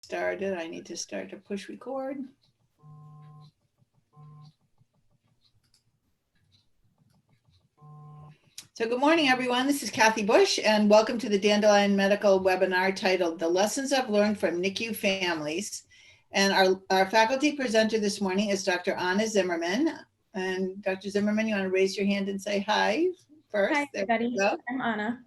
started. I need to start to push record. So good morning, everyone. This is Kathy Bush, and welcome to the DandleLION Medical webinar titled The Lessons I've Learned from NICU Families. And our faculty presenter this morning is Dr. Ana Zimmerman. And Dr. Zimmerman, you want to raise your hand and say hi first? Hi, everybody. I'm Ana.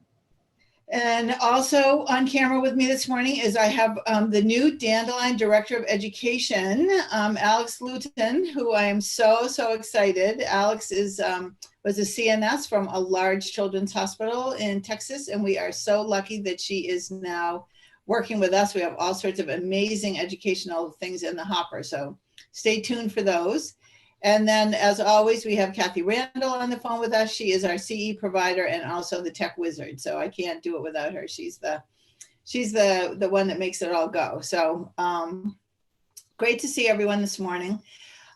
And also on camera with me this morning is I have the new DandleLION Director of Education, Alex Luton, who I am so excited. Alex was a CNS from a large children's hospital in Texas, and we are so lucky that she is now working with us. We have all sorts of amazing educational things in the hopper, so stay tuned for those. And then, as always, we have Kathy Randall on the phone with us. She is our CE provider and also the tech wizard. So I can't do it without her. She's the one that makes it all go. So great to see everyone this morning.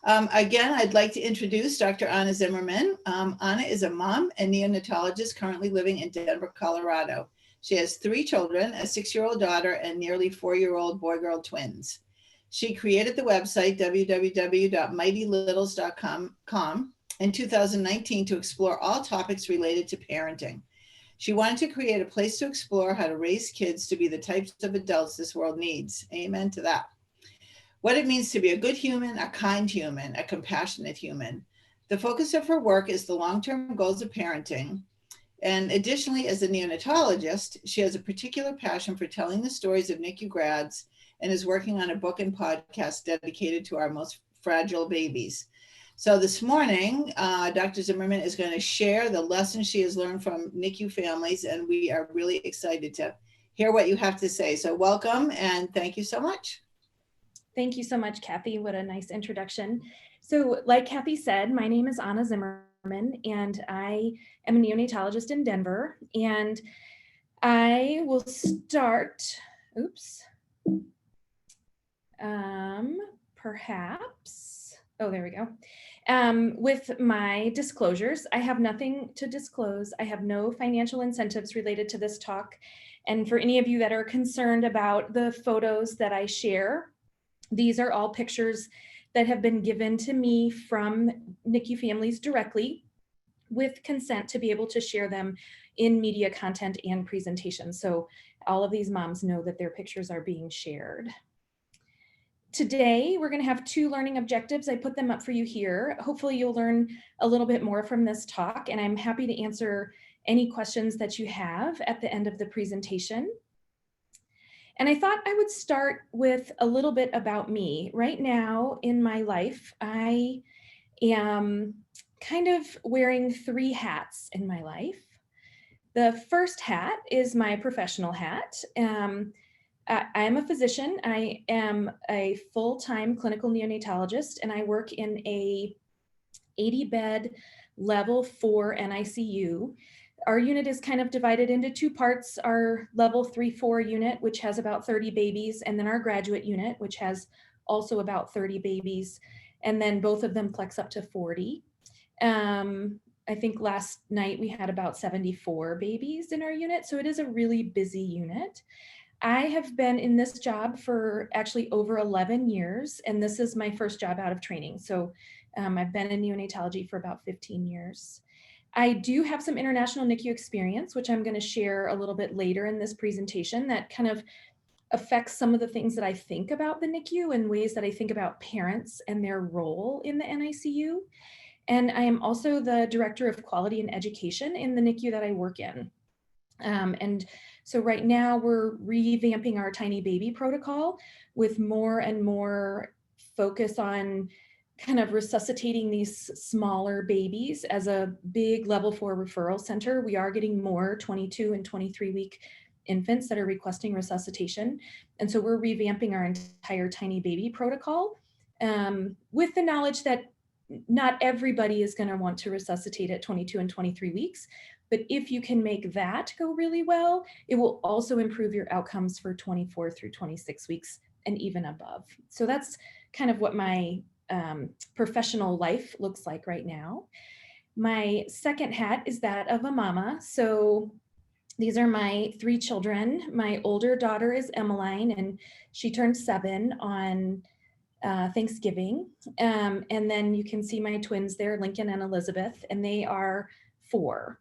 Again, I'd like to introduce Dr. Ana Zimmerman. Ana is a mom and neonatologist currently living in Denver, Colorado. She has 3 children, a 6-year-old daughter and nearly 4-year-old boy-girl twins. She created the website www.mightylittles.com in 2019 to explore all topics related to parenting. She wanted to create a place to explore how to raise kids to be the types of adults this world needs. Amen to that. What it means to be a good human, a kind human, a compassionate human. The focus of her work is the long-term goals of parenting. And additionally, as a neonatologist, she has a particular passion for telling the stories of NICU grads and is working on a book and podcast dedicated to our most fragile babies. So this morning, Dr. Zimmerman is going to share the lessons she has learned from NICU families, and we are really excited to hear what you have to say. So welcome, and thank you so much. Thank you so much, Kathy. What a nice introduction. So like Kathy said, my name is Ana Zimmerman, and I am a neonatologist in Denver, and I will start, perhaps, oh, there we go. With my disclosures, I have nothing to disclose. I have no financial incentives related to this talk. And for any of you that are concerned about the photos that I share, these are all pictures that have been given to me from NICU families directly with consent to be able to share them in media content and presentations. So all of these moms know that their pictures are being shared. Today, we're going to have 2 learning objectives. I put them up for you here. Hopefully you'll learn a little bit more from this talk, and I'm happy to answer any questions that you have at the end of the presentation. And I thought I would start with a little bit about me. Right now in my life, I am kind of wearing 3 hats in my life. The first hat is my professional hat. I am a physician. I am a full-time clinical neonatologist, and I work in a 80-bed level 4 NICU. Our unit is kind of divided into 2 parts, our level 3-4 unit, which has about 30 babies, and then our graduate unit, which has also about 30 babies, and then both of them flex up to 40. I think last night we had about 74 babies in our unit, so it is a really busy unit. I have been in this job for actually over 11 years, and this is my first job out of training. So I've been in neonatology for about 15 years. I do have some international NICU experience, which I'm going to share a little bit later in this presentation that kind of affects some of the things that I think about the NICU and ways that I think about parents and their role in the NICU. And I am also the Director of Quality and Education in the NICU that I work in. And so right now we're revamping our tiny baby protocol with more and more focus on kind of resuscitating these smaller babies as a big level 4 referral center. We are getting more 22 and 23 week infants that are requesting resuscitation. And so we're revamping our entire tiny baby protocol with the knowledge that not everybody is going to want to resuscitate at 22 and 23 weeks. But if you can make that go really well, it will also improve your outcomes for 24 through 26 weeks and even above. So that's kind of what my professional life looks like right now. My second hat is that of a mama. So These are my 3 children. My older daughter is Emmeline, and she turned 7 on Thanksgiving. And then you can see my twins there, Lincoln and Elizabeth, and they are 4.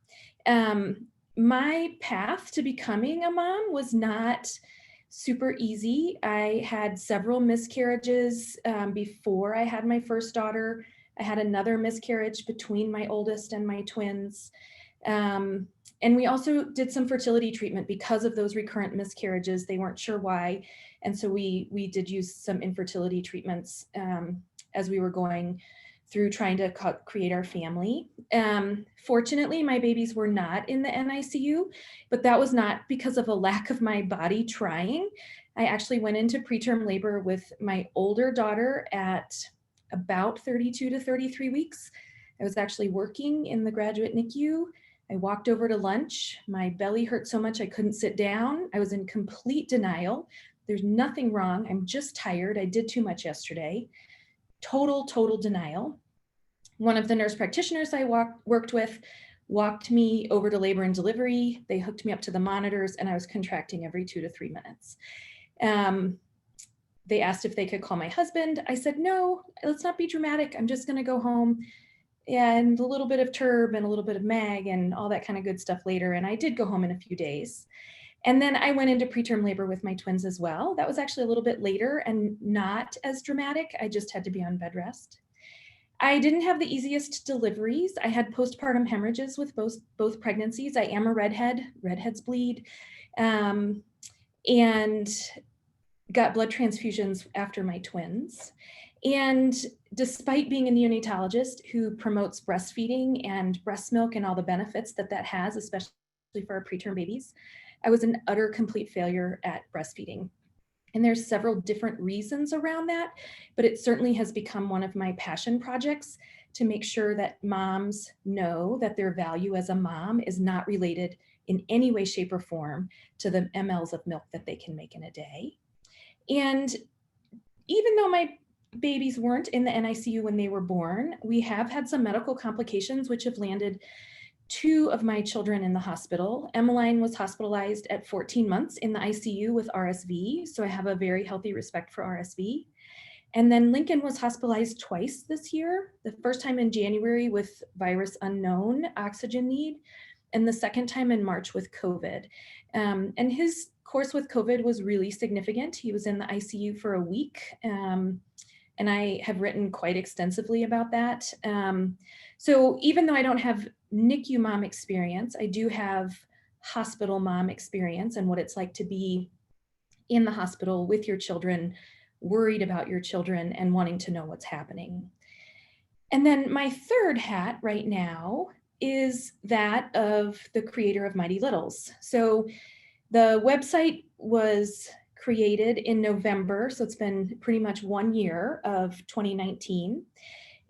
My path to becoming a mom was not super easy. I had several miscarriages before I had my first daughter. I had another miscarriage between my oldest and my twins. And we also did some fertility treatment because of those recurrent miscarriages. They weren't sure why. And so we did use some infertility treatments as we were going through trying to create our family. Fortunately, my babies were not in the NICU, but that was not because of a lack of my body trying. I actually went into preterm labor with my older daughter at about 32 to 33 weeks. I was actually working in the graduate NICU. I walked over to lunch. My belly hurt so much I couldn't sit down. I was in complete denial. There's nothing wrong. I'm just tired. I did too much yesterday. Total denial. One of the nurse practitioners I worked with walked me over to labor and delivery. They hooked me up to the monitors, and I was contracting every 2 to 3 minutes. They asked if they could call my husband. I said, no, let's not be dramatic. I'm just going to go home, and a little bit of turb and a little bit of mag and all that kind of good stuff later. And I did go home in a few days. And then I went into preterm labor with my twins as well. That was actually a little bit later and not as dramatic. I just had to be on bed rest. I didn't have the easiest deliveries. I had postpartum hemorrhages with both pregnancies. I am a redhead. Redheads bleed. And got blood transfusions after my twins. And despite being a neonatologist who promotes breastfeeding and breast milk and all the benefits that has, especially for our preterm babies, I was an utter complete failure at breastfeeding. And there's several different reasons around that, but it certainly has become one of my passion projects to make sure that moms know that their value as a mom is not related in any way, shape, or form to the mLs of milk that they can make in a day. And even though my babies weren't in the NICU when they were born, we have had some medical complications which have landed 2 of my children in the hospital. Emmeline was hospitalized at 14 months in the ICU with RSV, so I have a very healthy respect for RSV. And then Lincoln was hospitalized twice this year, the first time in January with virus unknown oxygen need, and the second time in March with COVID. And his course with COVID was really significant. He was in the ICU for a week. And I have written quite extensively about that. So even though I don't have NICU mom experience, I do have hospital mom experience and what it's like to be in the hospital with your children, worried about your children and wanting to know what's happening. And then my third hat right now is that of the creator of Mighty Littles. So the website was created in November, so it's been pretty much 1 year of 2019.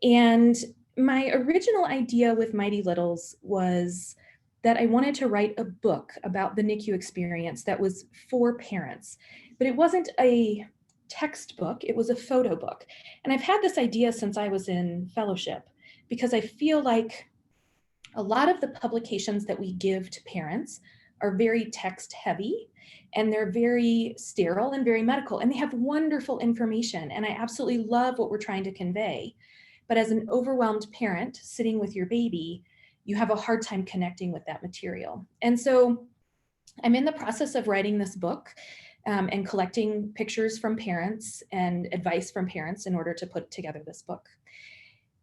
And my original idea with Mighty Littles was that I wanted to write a book about the NICU experience that was for parents, but it wasn't a textbook, it was a photo book. And I've had this idea since I was in fellowship, because I feel like a lot of the publications that we give to parents are very text heavy, and they're very sterile and very medical, and they have wonderful information. And I absolutely love what we're trying to convey. But as an overwhelmed parent sitting with your baby, you have a hard time connecting with that material. And so I'm in the process of writing this book and collecting pictures from parents and advice from parents in order to put together this book.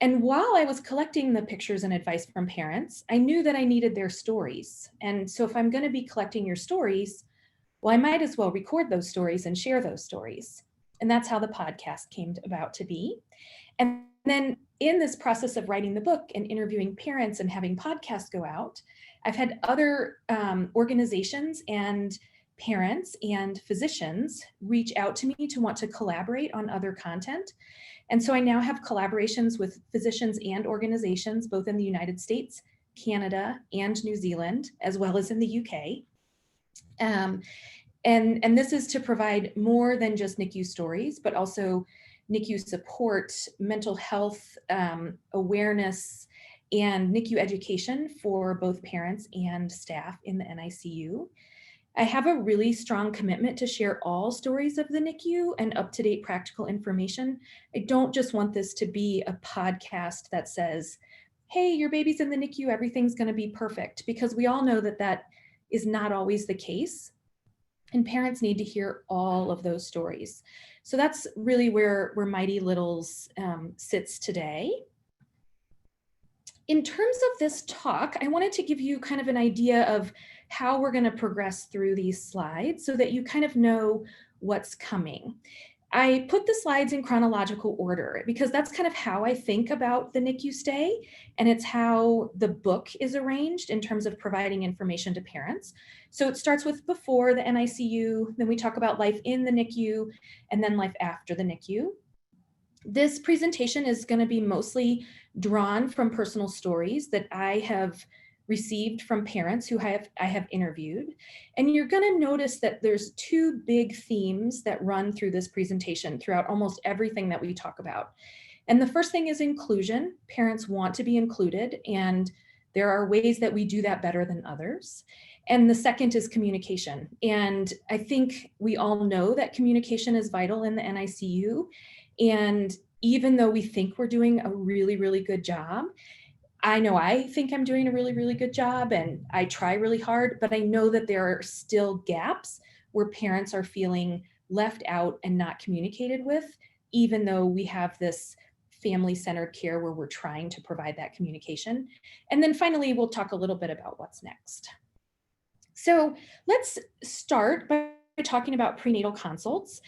And while I was collecting the pictures and advice from parents, I knew that I needed their stories. And so if I'm going to be collecting your stories, well, I might as well record those stories and share those stories. And that's how the podcast came about to be. And then in this process of writing the book and interviewing parents and having podcasts go out, I've had other organizations and parents and physicians reach out to me to want to collaborate on other content. And so I now have collaborations with physicians and organizations, both in the United States, Canada, and New Zealand, as well as in the UK. And this is to provide more than just NICU stories, but also NICU support, mental health awareness, and NICU education for both parents and staff in the NICU. I have a really strong commitment to share all stories of the NICU and up-to-date practical information. I don't just want this to be a podcast that says, hey, your baby's in the NICU, everything's going to be perfect, because we all know that that is not always the case. And parents need to hear all of those stories. So that's really where Mighty Littles sits today. In terms of this talk, I wanted to give you kind of an idea of how we're going to progress through these slides so that you kind of know what's coming. I put the slides in chronological order because that's kind of how I think about the NICU stay, and it's how the book is arranged in terms of providing information to parents. So it starts with before the NICU, then we talk about life in the NICU, and then life after the NICU. This presentation is going to be mostly drawn from personal stories that I have received from parents who I have interviewed. And you're going to notice that there's two big themes that run through this presentation throughout almost everything that we talk about. And the first thing is inclusion. Parents want to be included, and there are ways that we do that better than others. And the second is communication. And I think we all know that communication is vital in the NICU. And even though we think we're doing a really, really good job, I know I think I'm doing a really, really good job and I try really hard, but I know that there are still gaps where parents are feeling left out and not communicated with, even though we have this family-centered care where we're trying to provide that communication. And then finally, we'll talk a little bit about what's next. So let's start by talking about prenatal consults.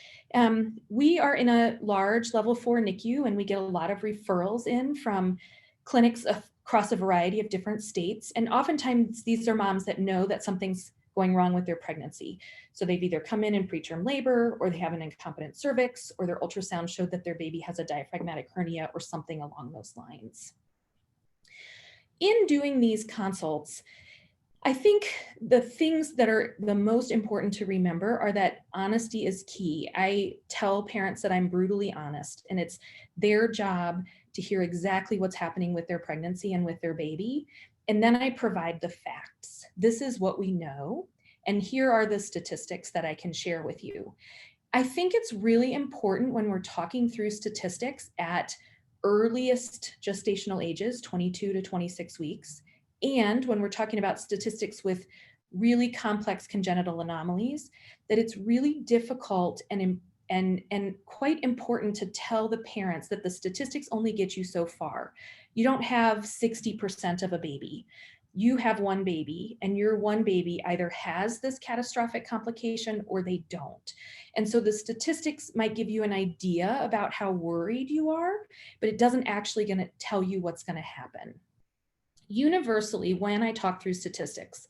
We are in a large level 4 NICU, and we get a lot of referrals in from clinics across a variety of different states. And oftentimes these are moms that know that something's going wrong with their pregnancy. So they've either come in preterm labor, or they have an incompetent cervix, or their ultrasound showed that their baby has a diaphragmatic hernia or something along those lines. In doing these consults, I think the things that are the most important to remember are that honesty is key. I tell parents that I'm brutally honest, and it's their job to hear exactly what's happening with their pregnancy and with their baby. And then I provide the facts. This is what we know, and here are the statistics that I can share with you. I think it's really important when we're talking through statistics at earliest gestational ages, 22 to 26 weeks, and when we're talking about statistics with really complex congenital anomalies, that it's really difficult and quite important to tell the parents that the statistics only get you so far. You don't have 60% of a baby. You have one baby, and your one baby either has this catastrophic complication or they don't. And so the statistics might give you an idea about how worried you are, but it doesn't actually going to tell you what's going to happen. Universally, when I talk through statistics,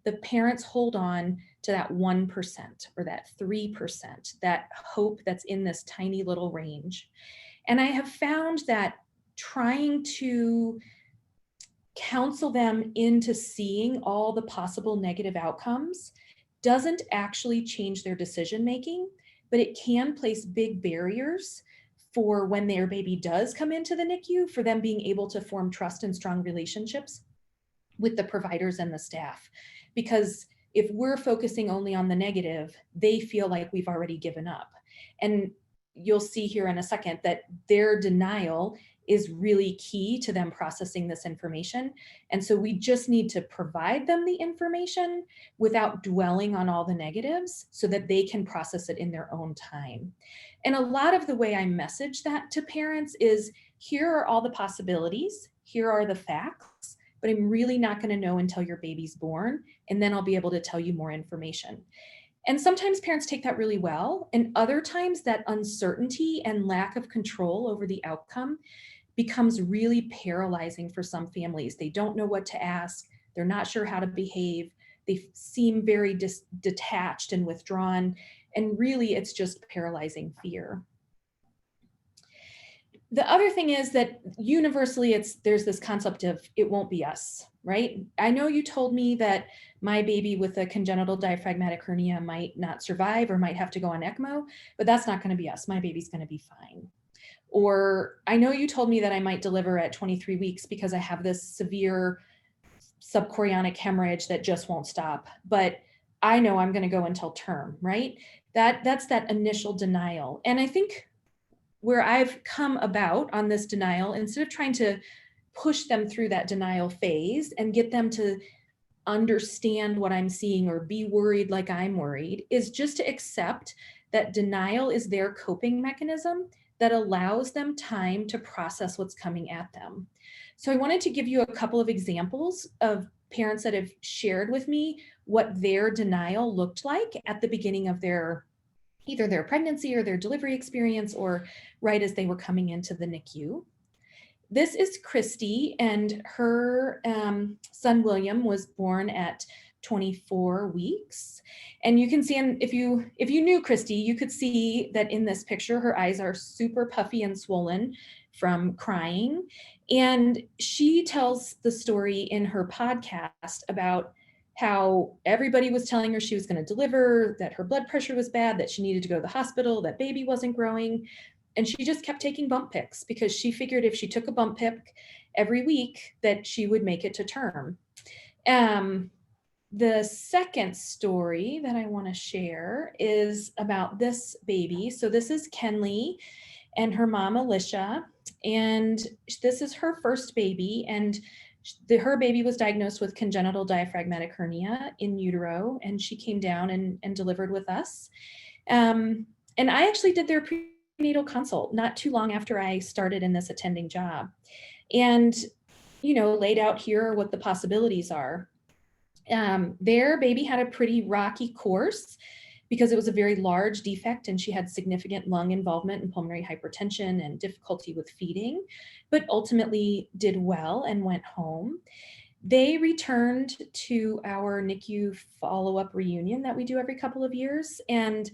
the parents hold on to that 1% or that 3%, that hope that's in this tiny little range. And I have found that trying to counsel them into seeing all the possible negative outcomes doesn't actually change their decision making, but it can place big barriers for when their baby does come into the NICU, for them being able to form trust and strong relationships with the providers and the staff. Because if we're focusing only on the negative, they feel like we've already given up. And you'll see here in a second that their denial is really key to them processing this information. And so we just need to provide them the information without dwelling on all the negatives so that they can process it in their own time. And a lot of the way I message that to parents is, here are all the possibilities, here are the facts, but I'm really not going to know until your baby's born, and then I'll be able to tell you more information. And sometimes parents take that really well, and other times that uncertainty and lack of control over the outcome becomes really paralyzing for some families. They don't know what to ask, they're not sure how to behave, they seem very detached and withdrawn, and really it's just paralyzing fear. The other thing is that universally there's this concept of it won't be us, right? I know you told me that my baby with a congenital diaphragmatic hernia might not survive or might have to go on ECMO, but that's not going to be us. My baby's going to be fine. Or I know you told me that I might deliver at 23 weeks because I have this severe subchorionic hemorrhage that just won't stop, but I know I'm going to go until term, right? That's that initial denial. And I think where I've come about on this denial, instead of trying to push them through that denial phase and get them to understand what I'm seeing or be worried like I'm worried, is just to accept that denial is their coping mechanism that allows them time to process what's coming at them. So I wanted to give you a couple of examples of parents that have shared with me what their denial looked like at the beginning of either their pregnancy or their delivery experience, or right as they were coming into the NICU. This is Christy, and her son William was born at 24 weeks. And you can see, if you knew Christy, you could see that in this picture, her eyes are super puffy and swollen from crying. And she tells the story in her podcast about how everybody was telling her she was going to deliver, that her blood pressure was bad, that she needed to go to the hospital, that baby wasn't growing. And she just kept taking bump picks because she figured if she took a bump pick every week that she would make it to term. The second story that I want to share is about this baby. So this is Kenley and her mom, Alicia, and this is her first baby. And her baby was diagnosed with congenital diaphragmatic hernia in utero, and she came down and delivered with us. And I actually did their prenatal consult not too long after I started in this attending job, and laid out here what the possibilities are. Their baby had a pretty rocky course because it was a very large defect and she had significant lung involvement and pulmonary hypertension and difficulty with feeding, but ultimately did well and went home. They returned to our NICU follow-up reunion that we do every couple of years. And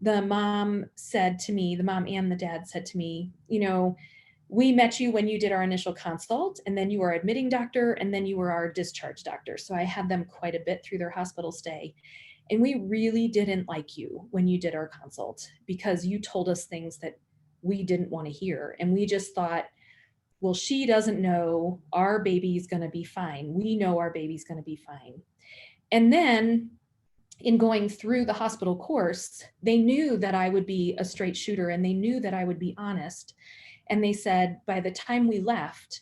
the mom said to me, the mom and the dad said to me, we met you when you did our initial consult, and then you were our admitting doctor, and then you were our discharge doctor. So I had them quite a bit through their hospital stay. And we really didn't like you when you did our consult because you told us things that we didn't want to hear. And we just thought, well, she doesn't know our baby's going to be fine. We know our baby's going to be fine. And then in going through the hospital course, they knew that I would be a straight shooter and they knew that I would be honest. And they said, by the time we left,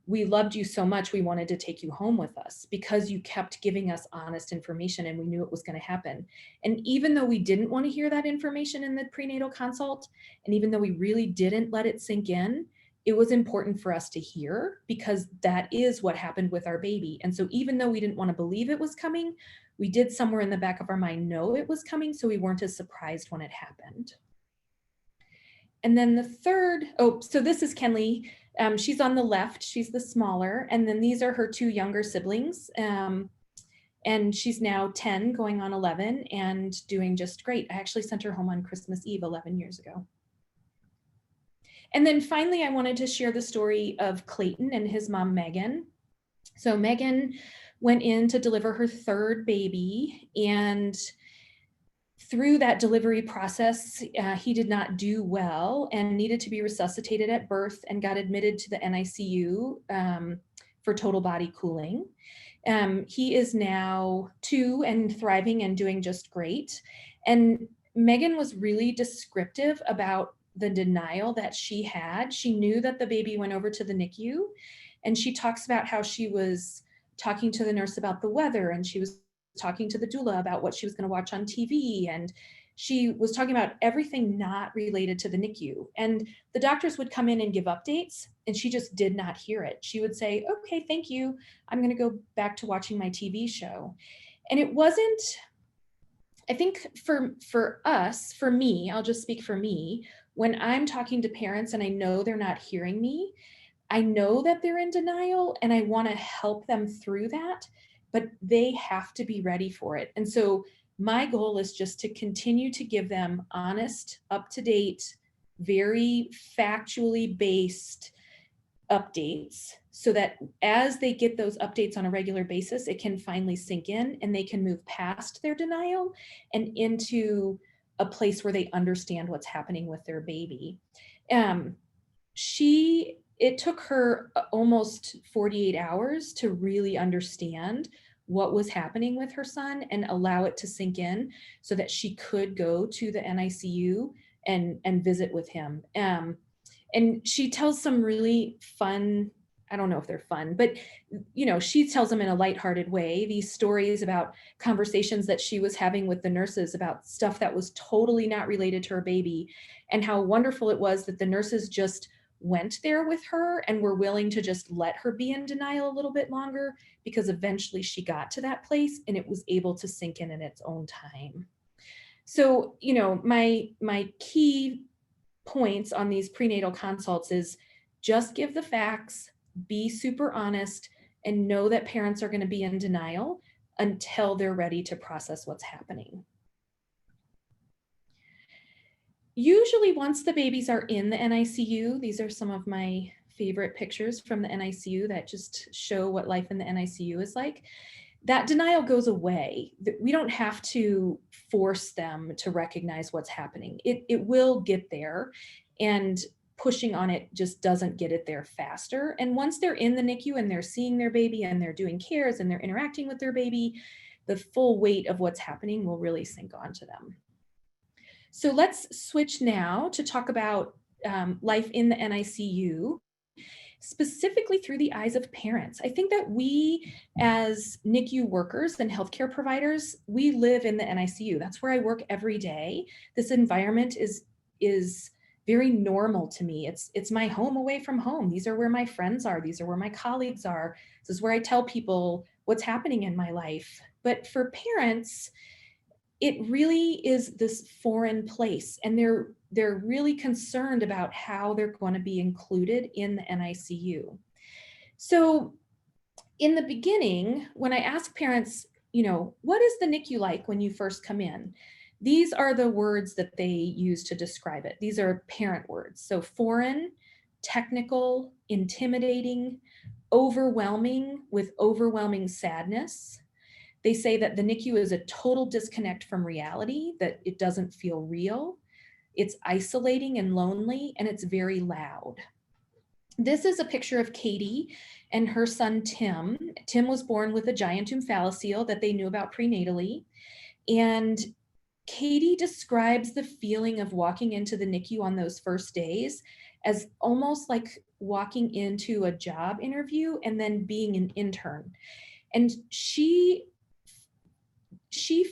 we loved you so much, we wanted to take you home with us because you kept giving us honest information and we knew it was going to happen. And even though we didn't want to hear that information in the prenatal consult, and even though we really didn't let it sink in, it was important for us to hear because that is what happened with our baby. And so even though we didn't want to believe it was coming, we did somewhere in the back of our mind know it was coming, so we weren't as surprised when it happened. And then the third, so this is Kenley. She's on the left, she's the smaller. And then these are her two younger siblings. And she's now 10 going on 11 and doing just great. I actually sent her home on Christmas Eve 11 years ago. And then finally, I wanted to share the story of Clayton and his mom, Megan. So Megan went in to deliver her third baby, and through that delivery process, he did not do well and needed to be resuscitated at birth and got admitted to the NICU for total body cooling. He is now 2 and thriving and doing just great. And Megan was really descriptive about the denial that she had. She knew that the baby went over to the NICU, and she talks about how she was talking to the nurse about the weather, and she was talking to the doula about what she was going to watch on TV. And she was talking about everything not related to the NICU. And the doctors would come in and give updates, and she just did not hear it. She would say, okay, thank you. I'm going to go back to watching my TV show. And it wasn't, I think for us, for me, I'll just speak for me, when I'm talking to parents and I know they're not hearing me, I know that they're in denial and I want to help them through that, but they have to be ready for it. And so my goal is just to continue to give them honest, up-to-date, very factually based updates so that as they get those updates on a regular basis, it can finally sink in and they can move past their denial and into a place where they understand what's happening with their baby. it took her almost 48 hours to really understand what was happening with her son and allow it to sink in so that she could go to the NICU and visit with him. And she tells some really fun, I don't know if they're fun, but she tells them in a lighthearted way, these stories about conversations that she was having with the nurses about stuff that was totally not related to her baby, and how wonderful it was that the nurses just went there with her and were willing to just let her be in denial a little bit longer, because eventually she got to that place and it was able to sink in its own time. So, my key points on these prenatal consults is just give the facts, be super honest, and know that parents are going to be in denial until they're ready to process what's happening. Usually once the babies are in the NICU, these are some of my favorite pictures from the NICU that just show what life in the NICU is like. That denial goes away. We don't have to force them to recognize what's happening. It will get there, and pushing on it just doesn't get it there faster. And once they're in the NICU and they're seeing their baby and they're doing cares and they're interacting with their baby, the full weight of what's happening will really sink onto them. So let's switch now to talk about life in the NICU, specifically through the eyes of parents. I think that we as NICU workers and healthcare providers, we live in the NICU. That's where I work every day. This environment is very normal to me. It's my home away from home. These are where my friends are. These are where my colleagues are. This is where I tell people what's happening in my life. But for parents, it really is this foreign place, and they're really concerned about how they're going to be included in the NICU. So in the beginning, when I ask parents, what is the NICU like when you first come in? These are the words that they use to describe it. These are parent words. So foreign, technical, intimidating, overwhelming with overwhelming sadness. They say that the NICU is a total disconnect from reality, that it doesn't feel real. It's isolating and lonely, and it's very loud. This is a picture of Katie and her son, Tim. Tim was born with a giant omphalocele that they knew about prenatally. And Katie describes the feeling of walking into the NICU on those first days as almost like walking into a job interview and then being an intern. And she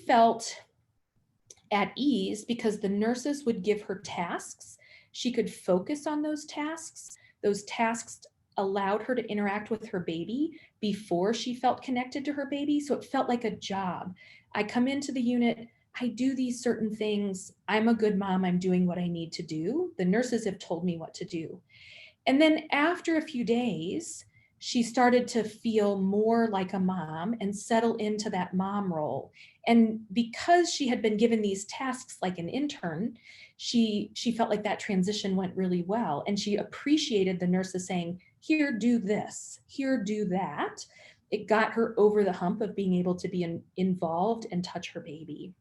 felt at ease because the nurses would give her tasks. She could focus on those tasks. Those tasks allowed her to interact with her baby before she felt connected to her baby. So it felt like a job. I come into the unit, I do these certain things. I'm a good mom. I'm doing what I need to do. The nurses have told me what to do. And then after a few days, she started to feel more like a mom and settle into that mom role. And because she had been given these tasks like an intern, she felt like that transition went really well. And she appreciated the nurses saying, here, do this, here, do that. It got her over the hump of being able to be involved and touch her baby.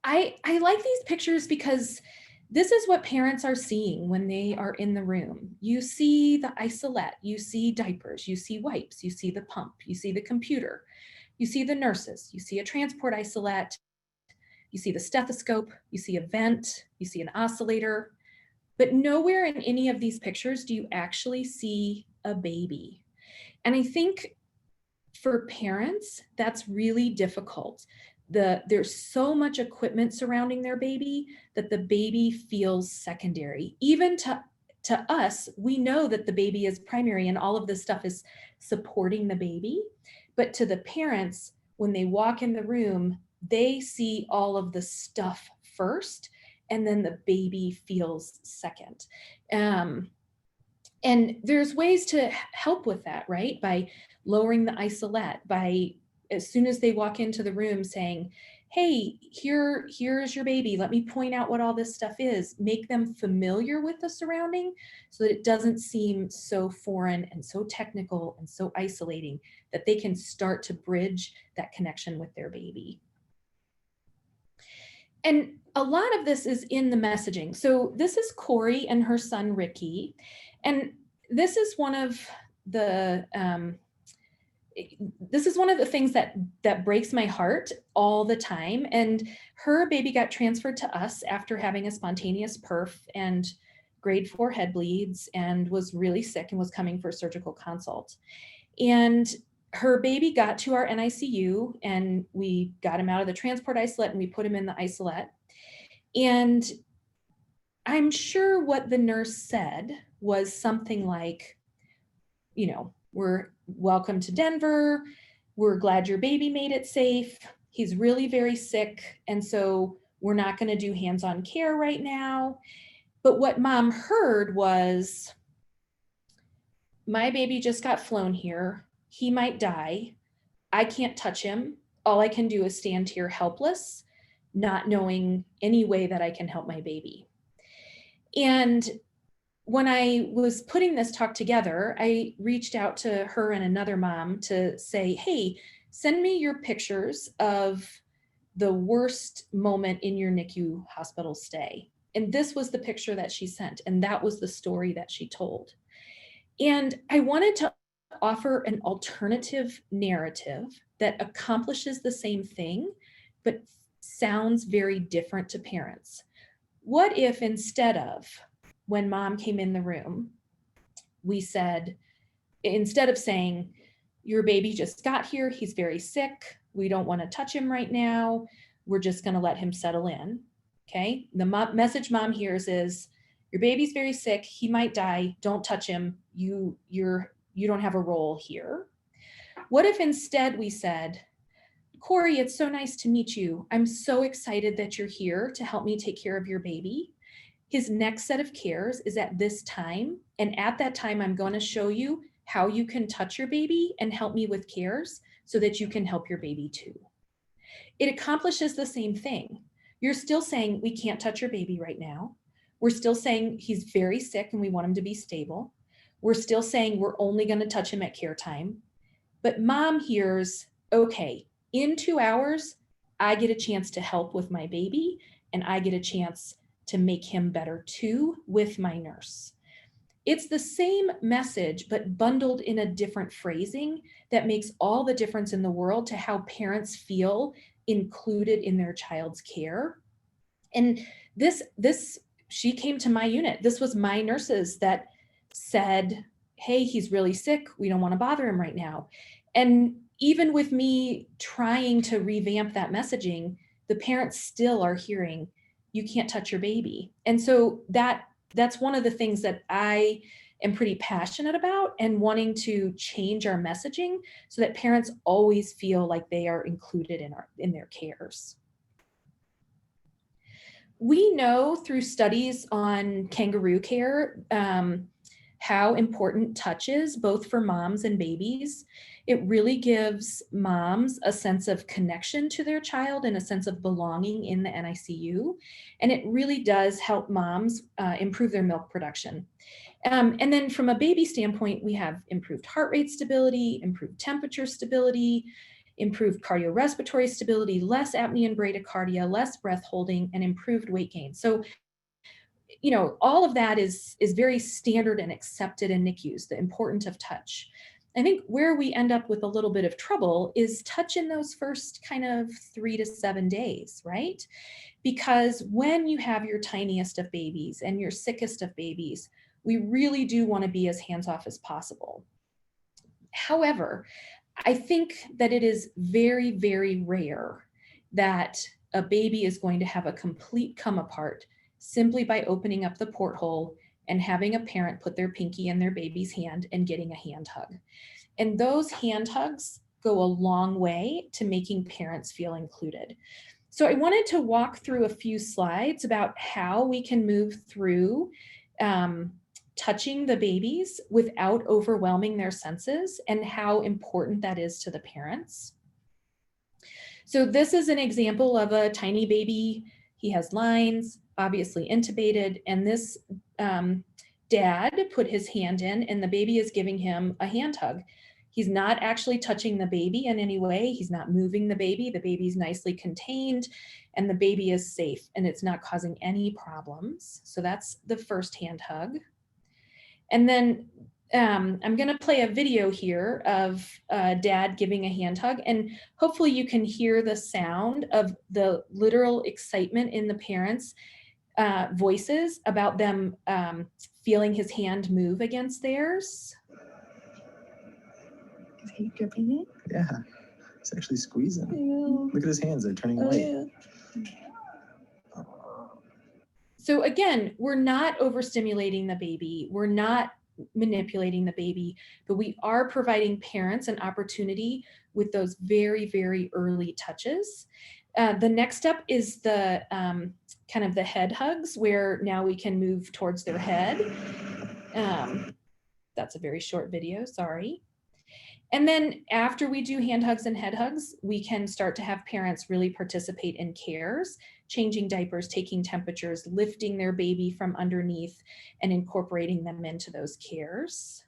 I like these pictures because this is what parents are seeing when they are in the room. You see the isolette, you see diapers, you see wipes, you see the pump, you see the computer, you see the nurses, you see a transport isolette, you see the stethoscope, you see a vent, you see an oscillator, but nowhere in any of these pictures do you actually see a baby. And I think for parents, that's really difficult. There's so much equipment surrounding their baby that the baby feels secondary. Even to us, we know that the baby is primary and all of this stuff is supporting the baby. But to the parents, when they walk in the room, they see all of the stuff first, and then the baby feels second. And there's ways to help with that, right? By lowering the isolette, by as soon as they walk into the room saying, hey, here is your baby. Let me point out what all this stuff is. Make them familiar with the surrounding so that it doesn't seem so foreign and so technical and so isolating, that they can start to bridge that connection with their baby. And a lot of this is in the messaging. So this is Corey and her son, Ricky. And this is one of the, things that breaks my heart all the time. And her baby got transferred to us after having a spontaneous perf and grade 4 head bleeds and was really sick and was coming for a surgical consult. And her baby got to our NICU and we got him out of the transport isolate and we put him in the isolate. And I'm sure what the nurse said was something like, you know, we're welcome to Denver. We're glad your baby made it safe. He's really very sick. And so we're not going to do hands-on care right now. But what mom heard was, my baby just got flown here. He might die. I can't touch him. All I can do is stand here helpless, not knowing any way that I can help my baby. And when I was putting this talk together, I reached out to her and another mom to say, hey, send me your pictures of the worst moment in your NICU hospital stay. And this was the picture that she sent, and that was the story that she told. And I wanted to offer an alternative narrative that accomplishes the same thing, but sounds very different to parents. What if instead of, when mom came in the room, we said, instead of saying, your baby just got here, he's very sick, we don't want to touch him right now, we're just going to let him settle in. Okay. The message mom hears is, your baby's very sick, he might die, don't touch him, you don't have a role here. What if instead we said, Corey, it's so nice to meet you. I'm so excited that you're here to help me take care of your baby. His next set of cares is at this time. And at that time, I'm going to show you how you can touch your baby and help me with cares so that you can help your baby too. It accomplishes the same thing. You're still saying we can't touch your baby right now. We're still saying he's very sick and we want him to be stable. We're still saying we're only going to touch him at care time. But mom hears, okay, in 2 hours, I get a chance to help with my baby and I get a chance to make him better too with my nurse. It's the same message, but bundled in a different phrasing that makes all the difference in the world to how parents feel included in their child's care. And she came to my unit. This was my nurses that said, hey, he's really sick. We don't want to bother him right now. And even with me trying to revamp that messaging, the parents still are hearing, you can't touch your baby. And so that's one of the things that I am pretty passionate about and wanting to change our messaging so that parents always feel like they are included in their cares. We know through studies on Kangaroo Care how important touch is, both for moms and babies. It really gives moms a sense of connection to their child and a sense of belonging in the NICU. And it really does help moms improve their milk production. And then from a baby standpoint, we have improved heart rate stability, improved temperature stability, improved cardiorespiratory stability, less apnea and bradycardia, less breath holding, and improved weight gain. So, you know, all of that is very standard and accepted in NICUs, the importance of touch. I think where we end up with a little bit of trouble is touch in those first kind of 3 to 7 days, right? Because when you have your tiniest of babies and your sickest of babies, we really do want to be as hands-off as possible. However, I think that it is very, very rare that a baby is going to have a complete come apart simply by opening up the porthole and having a parent put their pinky in their baby's hand and getting a hand hug. And those hand hugs go a long way to making parents feel included. So I wanted to walk through a few slides about how we can move through touching the babies without overwhelming their senses and how important that is to the parents. So this is an example of a tiny baby. He has lines, obviously intubated, and this dad put his hand in and the baby is giving him a hand hug. He's not actually touching the baby in any way. He's not moving the baby. The baby's nicely contained and the baby is safe and it's not causing any problems. So that's the first hand hug. And then I'm gonna play a video here of dad giving a hand hug, and hopefully you can hear the sound of the literal excitement in the parents' voices about them feeling his hand move against theirs. Is he gripping it? Yeah, he's actually squeezing. Yeah. Look at his hands, they're turning Oh, white. yeah. So again, we're not overstimulating the baby. We're not manipulating the baby, but we are providing parents an opportunity with those very, very early touches. The next step is the kind of the head hugs, where now we can move towards their head. That's a very short video, sorry. And then after we do hand hugs and head hugs, we can start to have parents really participate in cares, changing diapers, taking temperatures, lifting their baby from underneath and incorporating them into those cares.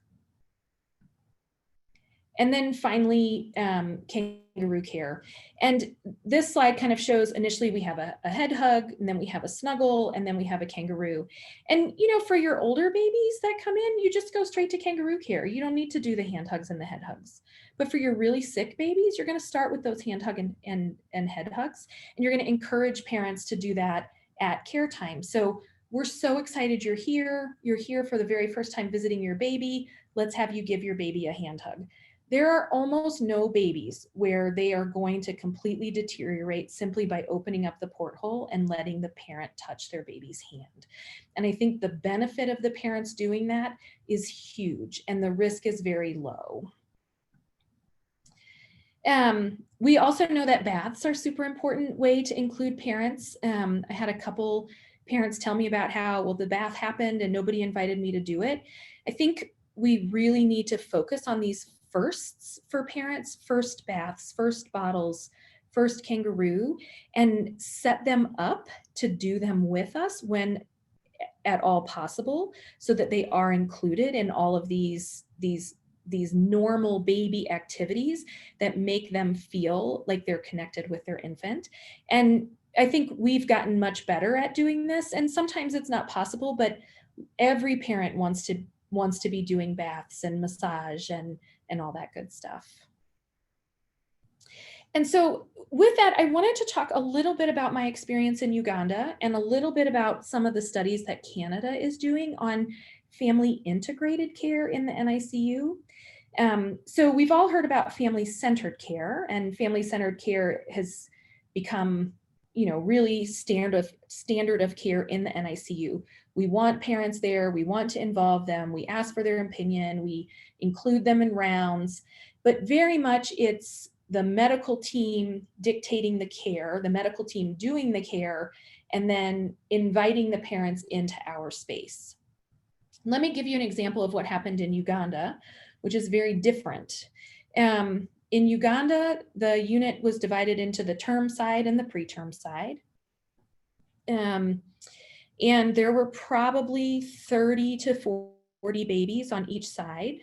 And then finally, Kangaroo Care. And this slide kind of shows initially we have a head hug, and then we have a snuggle, and then we have a kangaroo. And you know, for your older babies that come in, you just go straight to Kangaroo Care. You don't need to do the hand hugs and the head hugs. But for your really sick babies, you're gonna start with those hand hug and head hugs, and you're gonna encourage parents to do that at care time. So we're so excited you're here. You're here for the very first time visiting your baby. Let's have you give your baby a hand hug. There are almost no babies where they are going to completely deteriorate simply by opening up the porthole and letting the parent touch their baby's hand. And I think the benefit of the parents doing that is huge, and the risk is very low. We also know that baths are a super important way to include parents. I had a couple parents tell me about how, well, the bath happened and nobody invited me to do it. I think we really need to focus on these firsts for parents: first baths, first bottles, first kangaroo, and set them up to do them with us when at all possible, so that they are included in all of these normal baby activities that make them feel like they're connected with their infant. And I think we've gotten much better at doing this, and sometimes it's not possible, but every parent wants to be doing baths and massage and all that good stuff. And so with that, I wanted to talk a little bit about my experience in Uganda and a little bit about some of the studies that Canada is doing on family integrated care in the NICU. So we've all heard about family-centered care, and family-centered care has become, you know, really standard of care in the NICU. We want parents there, we want to involve them, we ask for their opinion, we include them in rounds, but very much it's the medical team dictating the care, the medical team doing the care, and then inviting the parents into our space. Let me give you an example of what happened in Uganda, which is very different. In Uganda, the unit was divided into the term side and the preterm side. And there were probably 30 to 40 babies on each side.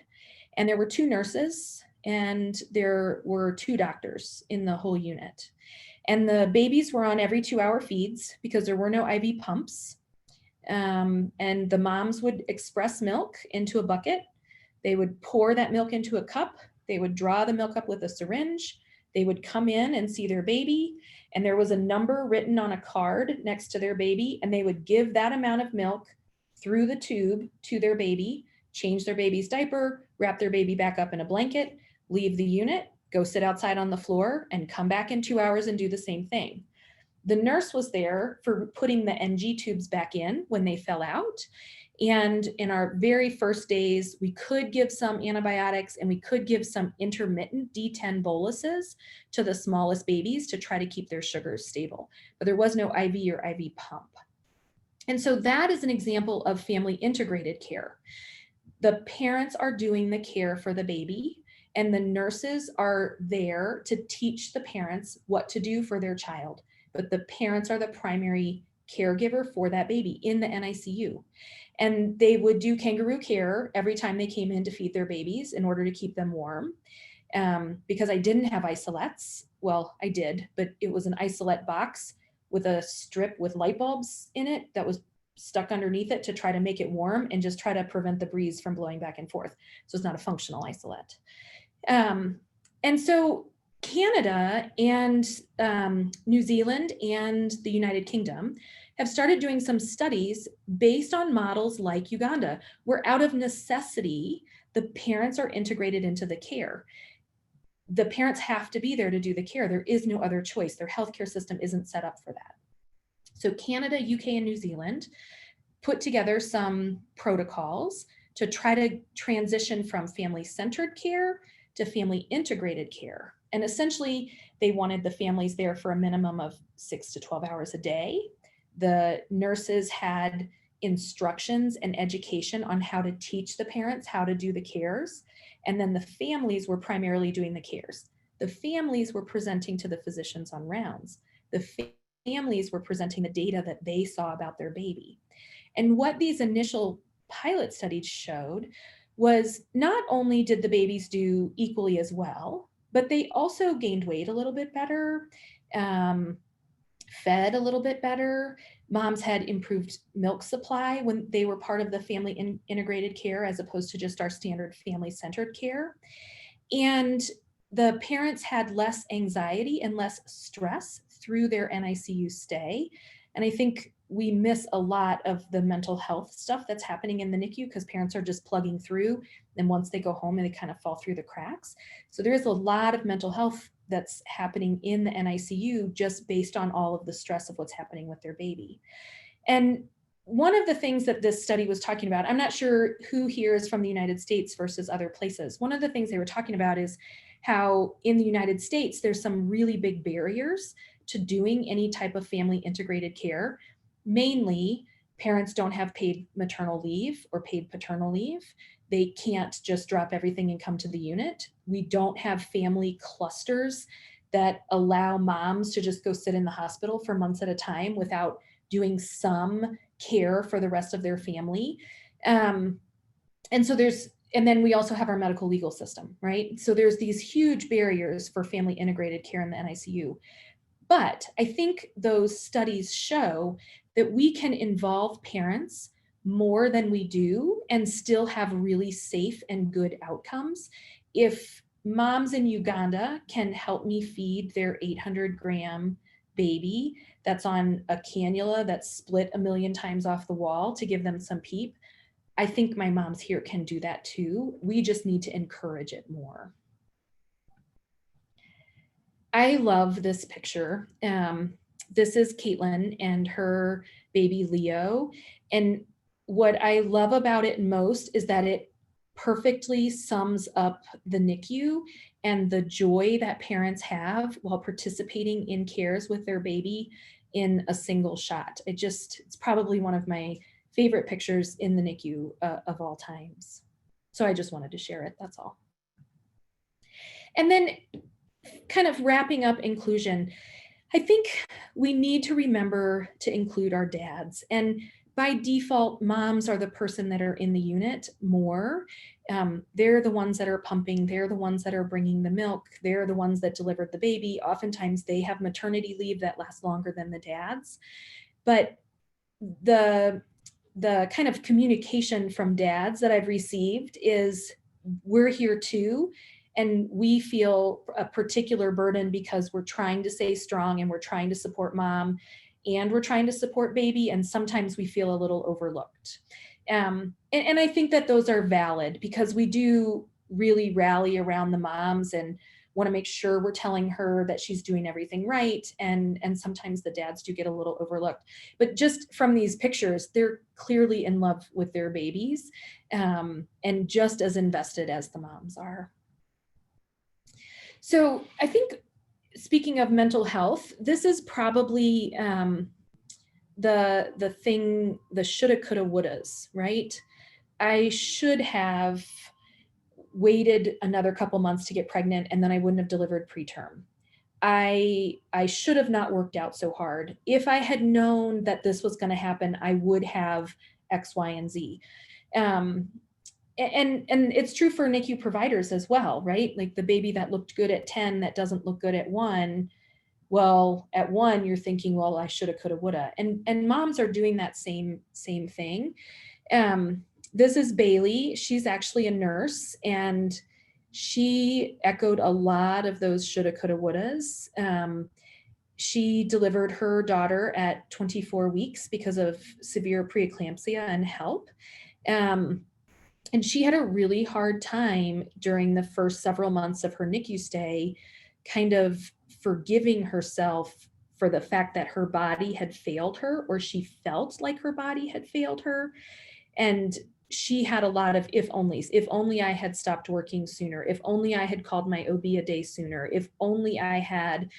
And there were 2 nurses and there were 2 doctors in the whole unit. And the babies were on every 2-hour feeds because there were no IV pumps. And the moms would express milk into a bucket. They would pour that milk into a cup. They would draw the milk up with a syringe. They would come in and see their baby, and there was a number written on a card next to their baby, and they would give that amount of milk through the tube to their baby, change their baby's diaper, wrap their baby back up in a blanket, leave the unit, go sit outside on the floor, and come back in 2 hours and do the same thing. The nurse was there for putting the NG tubes back in when they fell out. And in our very first days, we could give some antibiotics and we could give some intermittent D10 boluses to the smallest babies to try to keep their sugars stable. But there was no IV or IV pump. And so that is an example of family integrated care. The parents are doing the care for the baby, and the nurses are there to teach the parents what to do for their child. But the parents are the primary caregiver for that baby in the NICU. And they would do Kangaroo Care every time they came in to feed their babies in order to keep them warm. Because I didn't have isolettes. Well, I did, but it was an isolette box with a strip with light bulbs in it that was stuck underneath it to try to make it warm and just try to prevent the breeze from blowing back and forth. So it's not a functional isolette. And so Canada and New Zealand and the United Kingdom have started doing some studies based on models like Uganda, where out of necessity, the parents are integrated into the care. The parents have to be there to do the care. There is no other choice. Their healthcare system isn't set up for that. So Canada, UK, and New Zealand put together some protocols to try to transition from family-centered care to family integrated care. And essentially, they wanted the families there for a minimum of 6 to 12 hours a day. The nurses had instructions and education on how to teach the parents how to do the cares. And then the families were primarily doing the cares. The families were presenting to the physicians on rounds. The families were presenting the data that they saw about their baby. And what these initial pilot studies showed was not only did the babies do equally as well, but they also gained weight a little bit better, fed a little bit better. Moms had improved milk supply when they were part of the family integrated care as opposed to just our standard family-centered care. And the parents had less anxiety and less stress through their NICU stay. And I think we miss a lot of the mental health stuff that's happening in the NICU because parents are just plugging through. And once they go home, they kind of fall through the cracks. So there is a lot of mental health that's happening in the NICU just based on all of the stress of what's happening with their baby. And one of the things that this study was talking about, I'm not sure who here is from the United States versus other places. One of the things they were talking about is how in the United States, there's some really big barriers to doing any type of family integrated care. Mainly, parents don't have paid maternal leave or paid paternal leave. They can't just drop everything and come to the unit. We don't have family clusters that allow moms to just go sit in the hospital for months at a time without doing some care for the rest of their family. And then we also have our medical legal system, right? So there's these huge barriers for family integrated care in the NICU. But I think those studies show that we can involve parents more than we do and still have really safe and good outcomes. If moms in Uganda can help me feed their 800-gram baby that's on a cannula that's split 1 million times off the wall to give them some PEEP, I think my moms here can do that too. We just need to encourage it more. I love this picture. This is Caitlin and her baby Leo. And what I love about it most is that it perfectly sums up the NICU and the joy that parents have while participating in cares with their baby in a single shot. It's probably one of my favorite pictures in the NICU of all times. So I just wanted to share it, that's all. And then kind of wrapping up inclusion, I think we need to remember to include our dads. And by default, moms are the person that are in the unit more. They're the ones that are pumping. They're the ones that are bringing the milk. They're the ones that delivered the baby. Oftentimes they have maternity leave that lasts longer than the dads. But the kind of communication from dads that I've received is, we're here too. And we feel a particular burden because we're trying to stay strong and we're trying to support mom and we're trying to support baby. And sometimes we feel a little overlooked. And I think that those are valid because we do really rally around the moms and want to make sure we're telling her that she's doing everything right. And sometimes the dads do get a little overlooked. But just from these pictures, they're clearly in love with their babies and just as invested as the moms are. So I think, speaking of mental health, this is probably the thing, the shoulda, coulda, wouldas, right? I should have waited another couple months to get pregnant and then I wouldn't have delivered preterm. I should have not worked out so hard. If I had known that this was going to happen, I would have X, Y, and Z. And it's true for NICU providers as well, right? Like the baby that looked good at 10 that doesn't look good at 1. Well, at 1, you're thinking, well, I shoulda, coulda, woulda. And moms are doing that same thing. This is Bailey. She's actually a nurse, and she echoed a lot of those shoulda, coulda, wouldas. She delivered her daughter at 24 weeks because of severe preeclampsia and HELP. And she had a really hard time during the first several months of her NICU stay, kind of forgiving herself for the fact that her body had failed her, or she felt like her body had failed her. And she had a lot of if onlys. If only I had stopped working sooner. If only I had called my OB a day sooner. If only I had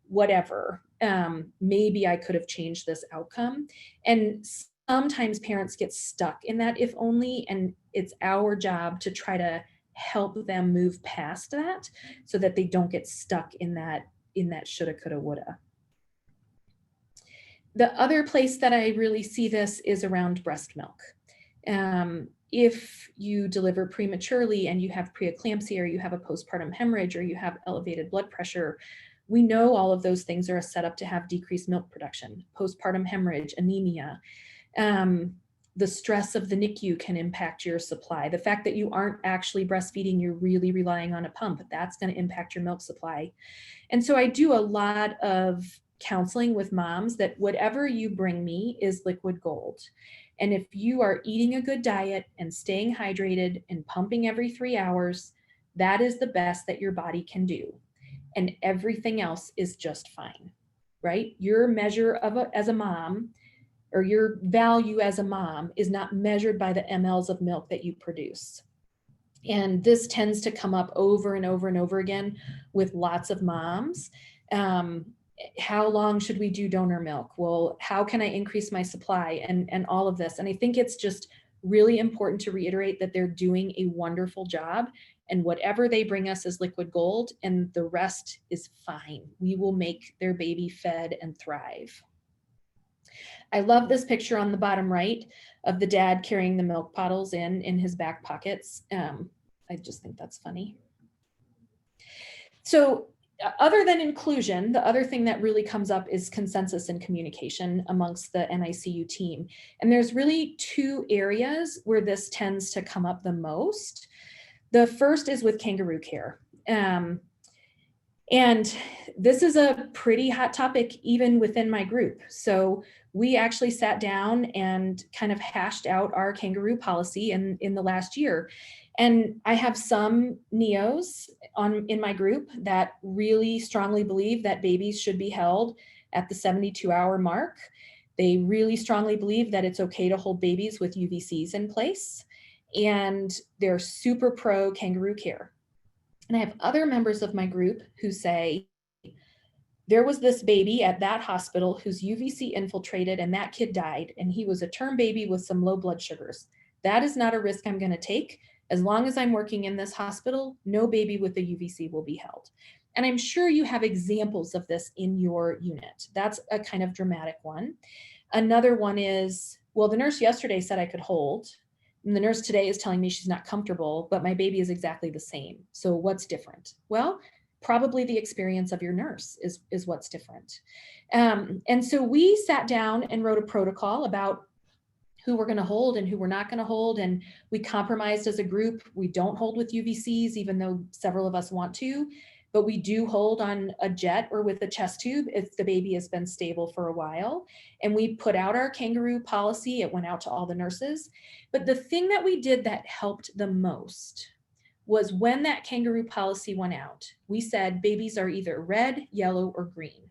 whatever, maybe I could have changed this outcome. And sometimes parents get stuck in that if only, and it's our job to try to help them move past that so that they don't get stuck in that shoulda, coulda, woulda. The other place that I really see this is around breast milk. If you deliver prematurely and you have preeclampsia, or you have a postpartum hemorrhage, or you have elevated blood pressure, we know all of those things are a setup to have decreased milk production, postpartum hemorrhage, anemia. The stress of the NICU can impact your supply. The fact that you aren't actually breastfeeding, you're really relying on a pump, that's going to impact your milk supply. And so I do a lot of counseling with moms that whatever you bring me is liquid gold. And if you are eating a good diet and staying hydrated and pumping every 3 hours, that is the best that your body can do. And everything else is just fine, right? Your measure of as a mom, or your value as a mom, is not measured by the mLs of milk that you produce. And this tends to come up over and over and over again with lots of moms. How long should we do donor milk? Well, how can I increase my supply, and all of this? And I think it's just really important to reiterate that they're doing a wonderful job, and whatever they bring us is liquid gold, and the rest is fine. We will make their baby fed and thrive. I love this picture on the bottom right of the dad carrying the milk bottles in his back pockets. I just think that's funny. So other than inclusion, the other thing that really comes up is consensus and communication amongst the NICU team. And there's really 2 areas where this tends to come up the most. The first is with Kangaroo Care. And this is a pretty hot topic even within my group. So we actually sat down and kind of hashed out our kangaroo policy in the last year. And I have some neos in my group that really strongly believe that babies should be held at the 72-hour mark. They really strongly believe that it's okay to hold babies with UVCs in place. And they're super pro Kangaroo Care. And I have other members of my group who say, there was this baby at that hospital whose UVC infiltrated and that kid died, and he was a term baby with some low blood sugars. That is not a risk I'm going to take. As long as I'm working in this hospital, no baby with a UVC will be held. And I'm sure you have examples of this in your unit. That's a kind of dramatic one. Another one is, well, the nurse yesterday said I could hold, and the nurse today is telling me she's not comfortable, but my baby is exactly the same. So what's different? Well, probably the experience of your nurse is what's different. And so we sat down and wrote a protocol about who we're going to hold and who we're not going to hold. And we compromised as a group. We don't hold with UVCs, even though several of us want to, but we do hold on a jet or with a chest tube if the baby has been stable for a while. And we put out our kangaroo policy. It went out to all the nurses. But the thing that we did that helped the most was when that kangaroo policy went out, we said babies are either red, yellow, or green.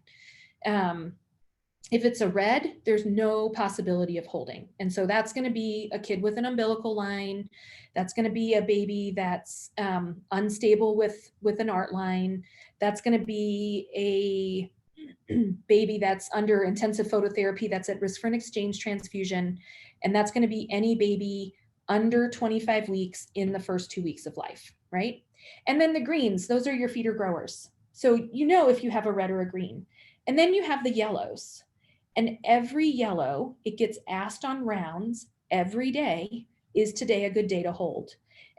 If it's a red, there's no possibility of holding. And so that's going to be a kid with an umbilical line. That's going to be a baby that's unstable with an ART line. That's going to be a baby that's under intensive phototherapy that's at risk for an exchange transfusion. And that's going to be any baby under 25 weeks in the first 2 weeks of life, right? And then the greens, those are your feeder growers. So you know if you have a red or a green. And then you have the yellows. And every yellow, it gets asked on rounds every day, is today a good day to hold?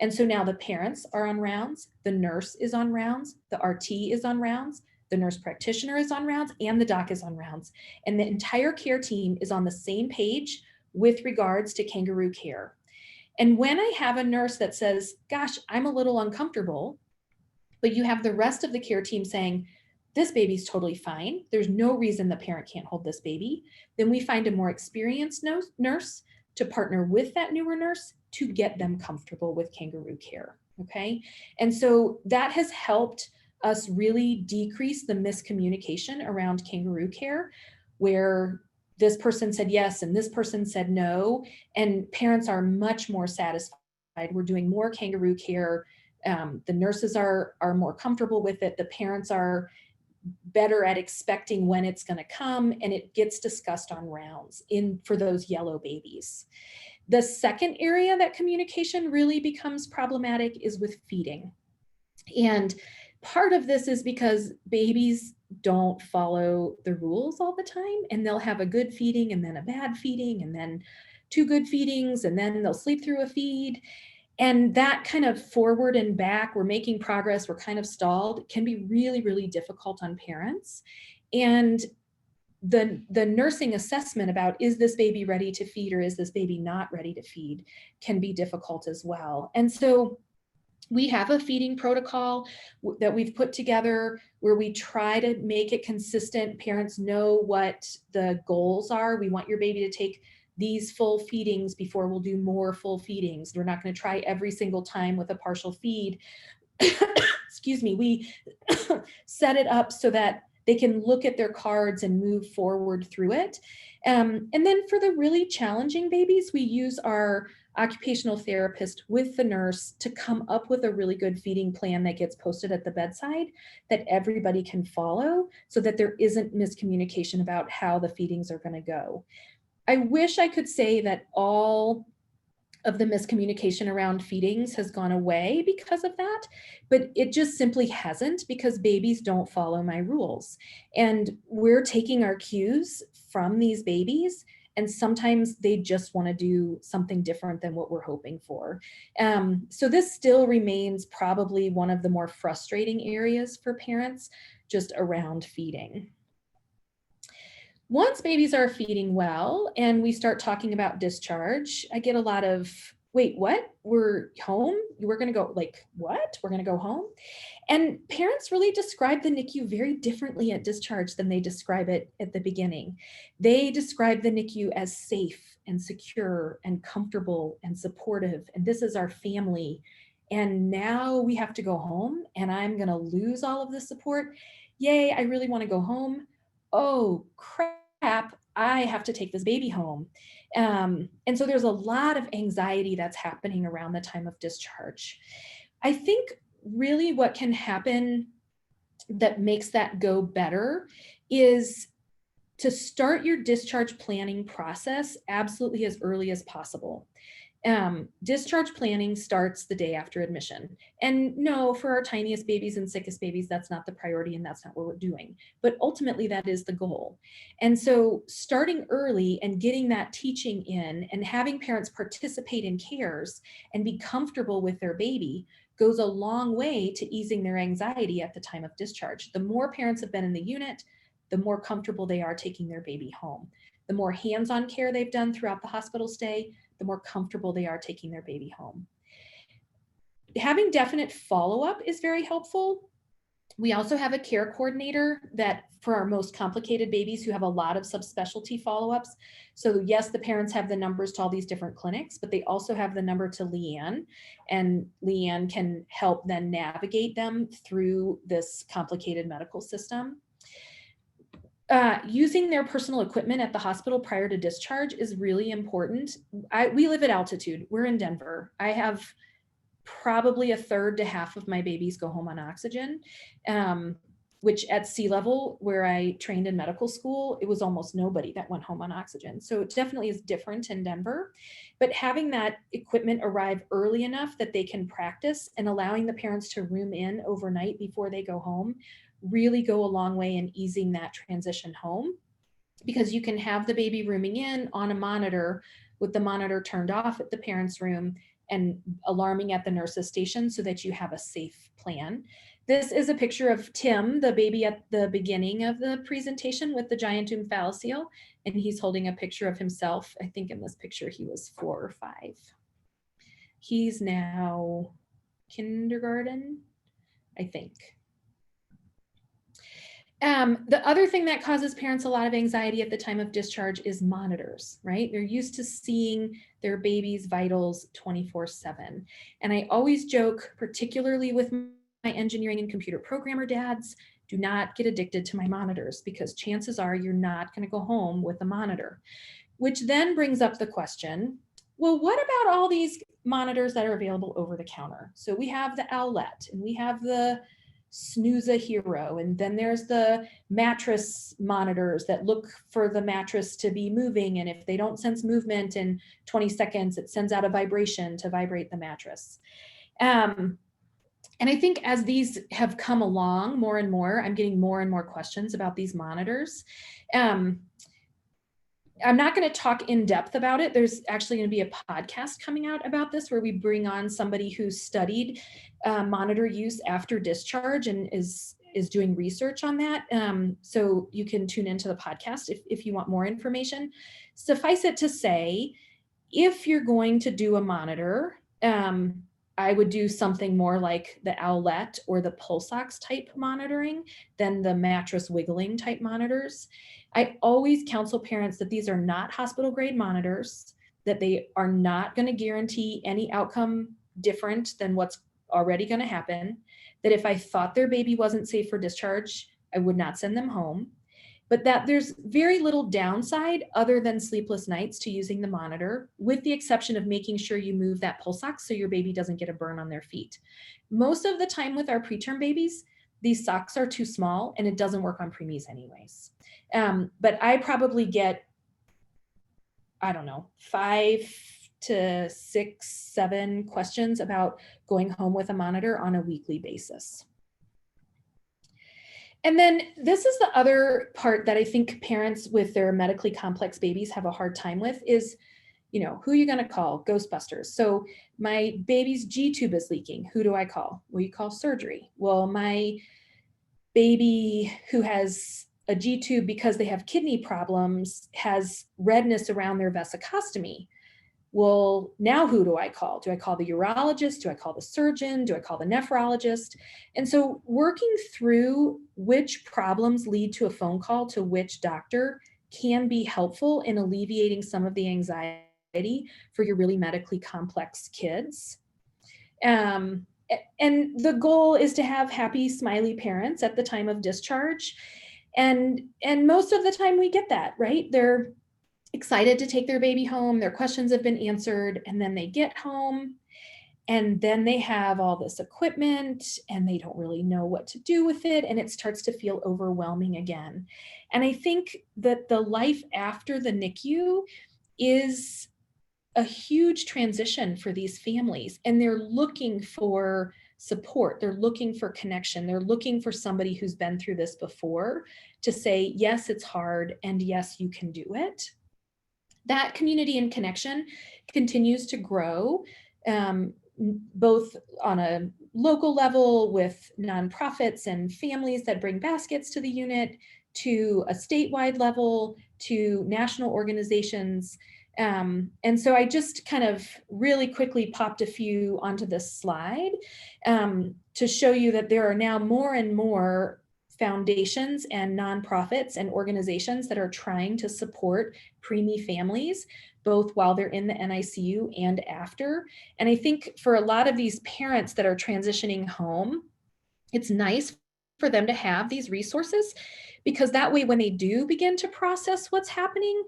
And so now the parents are on rounds, the nurse is on rounds, the RT is on rounds, the nurse practitioner is on rounds, and the doc is on rounds. And the entire care team is on the same page with regards to Kangaroo Care. And when I have a nurse that says, gosh, I'm a little uncomfortable, but you have the rest of the care team saying, this baby's totally fine, there's no reason the parent can't hold this baby, then we find a more experienced nurse to partner with that newer nurse to get them comfortable with Kangaroo Care, okay? And so that has helped us really decrease the miscommunication around Kangaroo Care, where this person said yes and this person said no, and parents are much more satisfied. We're doing more Kangaroo Care. The nurses are more comfortable with it. The parents are better at expecting when it's going to come, and it gets discussed on rounds for those yellow babies. The second area that communication really becomes problematic is with feeding. And part of this is because babies don't follow the rules all the time, and they'll have a good feeding and then a bad feeding and then 2 good feedings, and then they'll sleep through a feed. And that kind of forward and back, we're making progress, we're kind of stalled, can be really, really difficult on parents. And the nursing assessment about, is this baby ready to feed or is this baby not ready to feed, can be difficult as well. And so we have a feeding protocol that we've put together where we try to make it consistent. Parents know what the goals are. We want your baby to take these full feedings before we'll do more full feedings. We're not going to try every single time with a partial feed. Excuse me. We set it up so that they can look at their cards and move forward through it. And then for the really challenging babies, we use our occupational therapist with the nurse to come up with a really good feeding plan that gets posted at the bedside that everybody can follow, so that there isn't miscommunication about how the feedings are going to go. I wish I could say that all of the miscommunication around feedings has gone away because of that, but it just simply hasn't, because babies don't follow my rules. And we're taking our cues from these babies, and sometimes they just want to do something different than what we're hoping for. So this still remains probably one of the more frustrating areas for parents, just around feeding. Once babies are feeding well and we start talking about discharge, I get a lot of, wait, what? We're home? We're going to go, like, what? We're going to go home? And parents really describe the NICU very differently at discharge than they describe it at the beginning. They describe the NICU as safe and secure and comfortable and supportive, and this is our family. And now we have to go home and I'm going to lose all of the support. Yay, I really want to go home. Oh, crap, I have to take this baby home. And so there's a lot of anxiety that's happening around the time of discharge. I think really what can happen that makes that go better is to start your discharge planning process absolutely as early as possible. Discharge planning starts the day after admission. And no, for our tiniest babies and sickest babies, that's not the priority and that's not what we're doing. But ultimately, that is the goal. And so starting early and getting that teaching in and having parents participate in cares and be comfortable with their baby goes a long way to easing their anxiety at the time of discharge. The more parents have been in the unit, the more comfortable they are taking their baby home. The more hands-on care they've done throughout the hospital stay, the more comfortable they are taking their baby home. Having definite follow-up is very helpful. We also have a care coordinator that for our most complicated babies who have a lot of subspecialty follow-ups. So yes, the parents have the numbers to all these different clinics, but they also have the number to Leanne, and Leanne can help then navigate them through this complicated medical system. Using their personal equipment at the hospital prior to discharge is really important. We live at altitude. We're in Denver. I have probably a third to half of my babies go home on oxygen, which at sea level, where I trained in medical school, it was almost nobody that went home on oxygen. So it definitely is different in Denver, but having that equipment arrive early enough that they can practice and allowing the parents to room in overnight before they go home really go a long way in easing that transition home, because you can have the baby rooming in on a monitor with the monitor turned off at the parents' room and alarming at the nurse's station so that you have a safe plan. This is a picture of Tim, the baby at the beginning of the presentation with the giant omphalocele, and he's holding a picture of himself. I think in this picture he was 4 or 5. He's now kindergarten, I think. The other thing that causes parents a lot of anxiety at the time of discharge is monitors, right? They're used to seeing their baby's vitals 24/7. And I always joke, particularly with my engineering and computer programmer dads, do not get addicted to my monitors, because chances are you're not going to go home with a monitor. Which then brings up the question, well, what about all these monitors that are available over the counter? So we have the Owlet, and we have the Snooza Hero, and then there's the mattress monitors that look for the mattress to be moving, and if they don't sense movement in 20 seconds, it sends out a vibration to vibrate the mattress. And I think as these have come along more and more, I'm getting more and more questions about these monitors. I'm not going to talk in depth about it. There's actually going to be a podcast coming out about this where we bring on somebody who studied monitor use after discharge and is doing research on that. So you can tune into the podcast if you want more information. Suffice it to say, if you're going to do a monitor, I would do something more like the Owlet or the pulse ox type monitoring than the mattress wiggling type monitors. I always counsel parents that these are not hospital grade monitors, that they are not going to guarantee any outcome different than what's already going to happen, that if I thought their baby wasn't safe for discharge, I would not send them home, but that there's very little downside other than sleepless nights to using the monitor, with the exception of making sure you move that pulse ox so your baby doesn't get a burn on their feet. Most of the time with our preterm babies, these socks are too small and it doesn't work on preemies anyways. But I probably get, I don't know, 5 to 6, 7 questions about going home with a monitor on a weekly basis. And then this is the other part that I think parents with their medically complex babies have a hard time with is, you know, who are you going to call? Ghostbusters. So my baby's G-tube is leaking. Who do I call? Well, you call surgery. Well, my baby who has a G-tube because they have kidney problems has redness around their vesicostomy. Well, now who do I call? Do I call the urologist? Do I call the surgeon? Do I call the nephrologist? And so working through which problems lead to a phone call to which doctor can be helpful in alleviating some of the anxiety for your really medically complex kids. And the goal is to have happy, smiley parents at the time of discharge. And most of the time we get that, right? They're excited to take their baby home, their questions have been answered, and then they get home and then they have all this equipment and they don't really know what to do with it, and it starts to feel overwhelming again. And I think that the life after the NICU is a huge transition for these families, and they're looking for support, they're looking for connection, they're looking for somebody who's been through this before to say, yes, it's hard, and yes, you can do it. That community and connection continues to grow, both on a local level with nonprofits and families that bring baskets to the unit, to a statewide level, to national organizations. And so I just kind of really quickly popped a few onto this slide to show you that there are now more and more foundations and nonprofits and organizations that are trying to support preemie families, both while they're in the NICU and after. And I think for a lot of these parents that are transitioning home, it's nice for them to have these resources, because that way when they do begin to process what's happening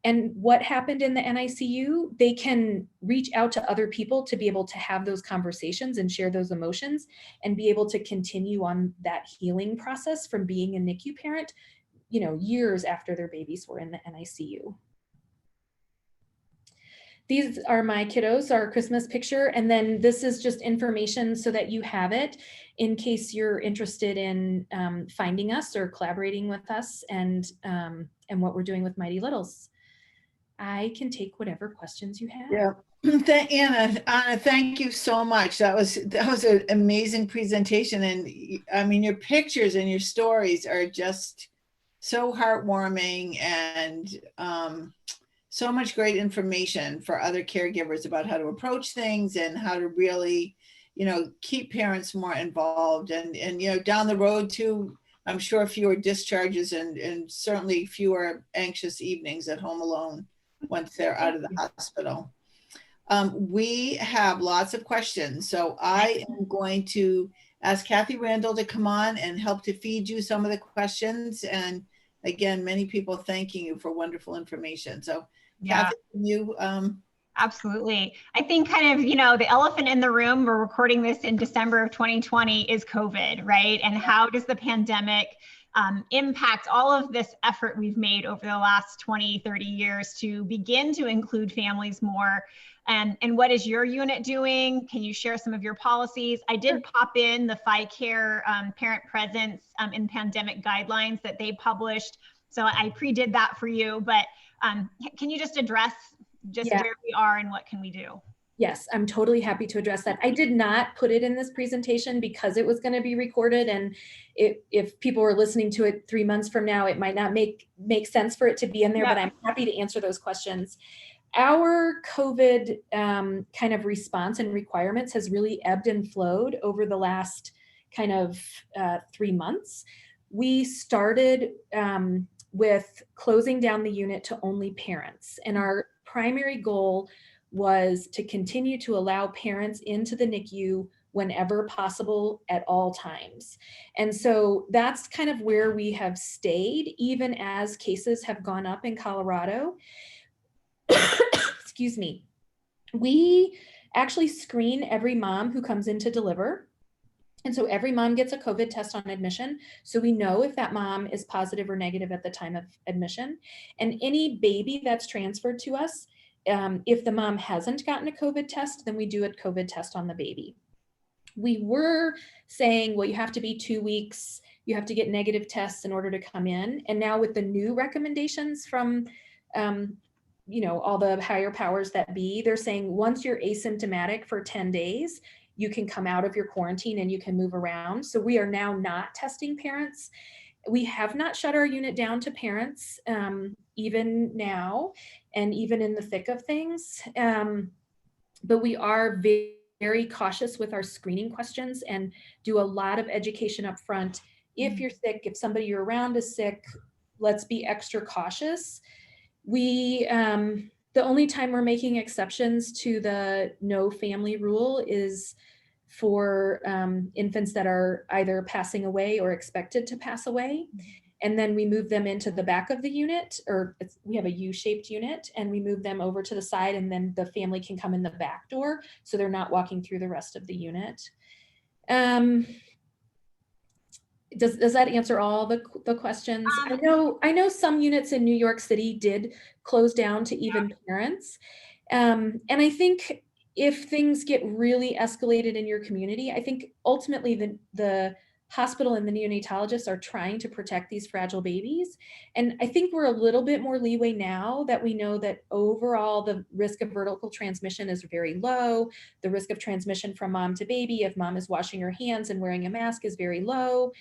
and what happened in the NICU, they can reach out to other people to be able to have those conversations and share those emotions and be able to continue on that healing process from being a NICU parent, years after their babies were in the NICU. these are my kiddos, our Christmas picture. And then this is just information so that you have it in case you're interested in finding us or collaborating with us and what we're doing with Mighty Littles. I can take whatever questions you have. Yeah. Anna, thank you so much. That was an amazing presentation. And I mean, your pictures and your stories are just so heartwarming and so much great information for other caregivers about how to approach things and how to really, keep parents more involved and down the road too, I'm sure fewer discharges and certainly fewer anxious evenings at home alone once they're out of the hospital. We have lots of questions, so I am going to ask Kathy Randall to come on and help to feed you some of the questions. And again, many people thanking you for wonderful information. So Yeah. Kathy, can you? Absolutely. I think kind of, the elephant in the room, we're recording this in December of 2020, is COVID, right? And how does the pandemic impact all of this effort we've made over the last 20, 30 years to begin to include families more? And what is your unit doing? Can you share some of your policies? I did pop in the FICARE parent presence in pandemic guidelines that they published. So I pre-did that for you, but can you just address where we are and what can we do? Yes, I'm totally happy to address that. I did not put it in this presentation because it was going to be recorded, and if people were listening to it 3 months from now, it might not make sense for it to be in there, but I'm happy to answer those questions. Our COVID kind of response and requirements has really ebbed and flowed over the last kind of 3 months. We started with closing down the unit to only parents, and our primary goal was to continue to allow parents into the NICU whenever possible at all times. And so that's kind of where we have stayed, even as cases have gone up in Colorado. Excuse me. We actually screen every mom who comes in to deliver. And so every mom gets a COVID test on admission. So we know if that mom is positive or negative at the time of admission. And any baby that's transferred to us, if the mom hasn't gotten a COVID test, then we do a COVID test on the baby. We were saying, well, you have to be 2 weeks, you have to get negative tests in order to come in. And now with the new recommendations from, all the higher powers that be, they're saying once you're asymptomatic for 10 days, you can come out of your quarantine and you can move around. So we are now not testing parents. We have not shut our unit down to parents, even now, and even in the thick of things. But we are very, very cautious with our screening questions and do a lot of education up front. If you're sick, if somebody you're around is sick, let's be extra cautious. We, the only time we're making exceptions to the no family rule is for infants that are either passing away or expected to pass away. And then we move them into the back of the unit, or we have a U-shaped unit, and we move them over to the side, and then the family can come in the back door, so they're not walking through the rest of the unit. Does that answer all the questions? I know some units in New York City did close down to even parents. And I think if things get really escalated in your community, I think ultimately the hospital and the neonatologists are trying to protect these fragile babies. And I think we're a little bit more leeway now that we know that overall the risk of vertical transmission is very low. The risk of transmission from mom to baby, if mom is washing her hands and wearing a mask, is very low.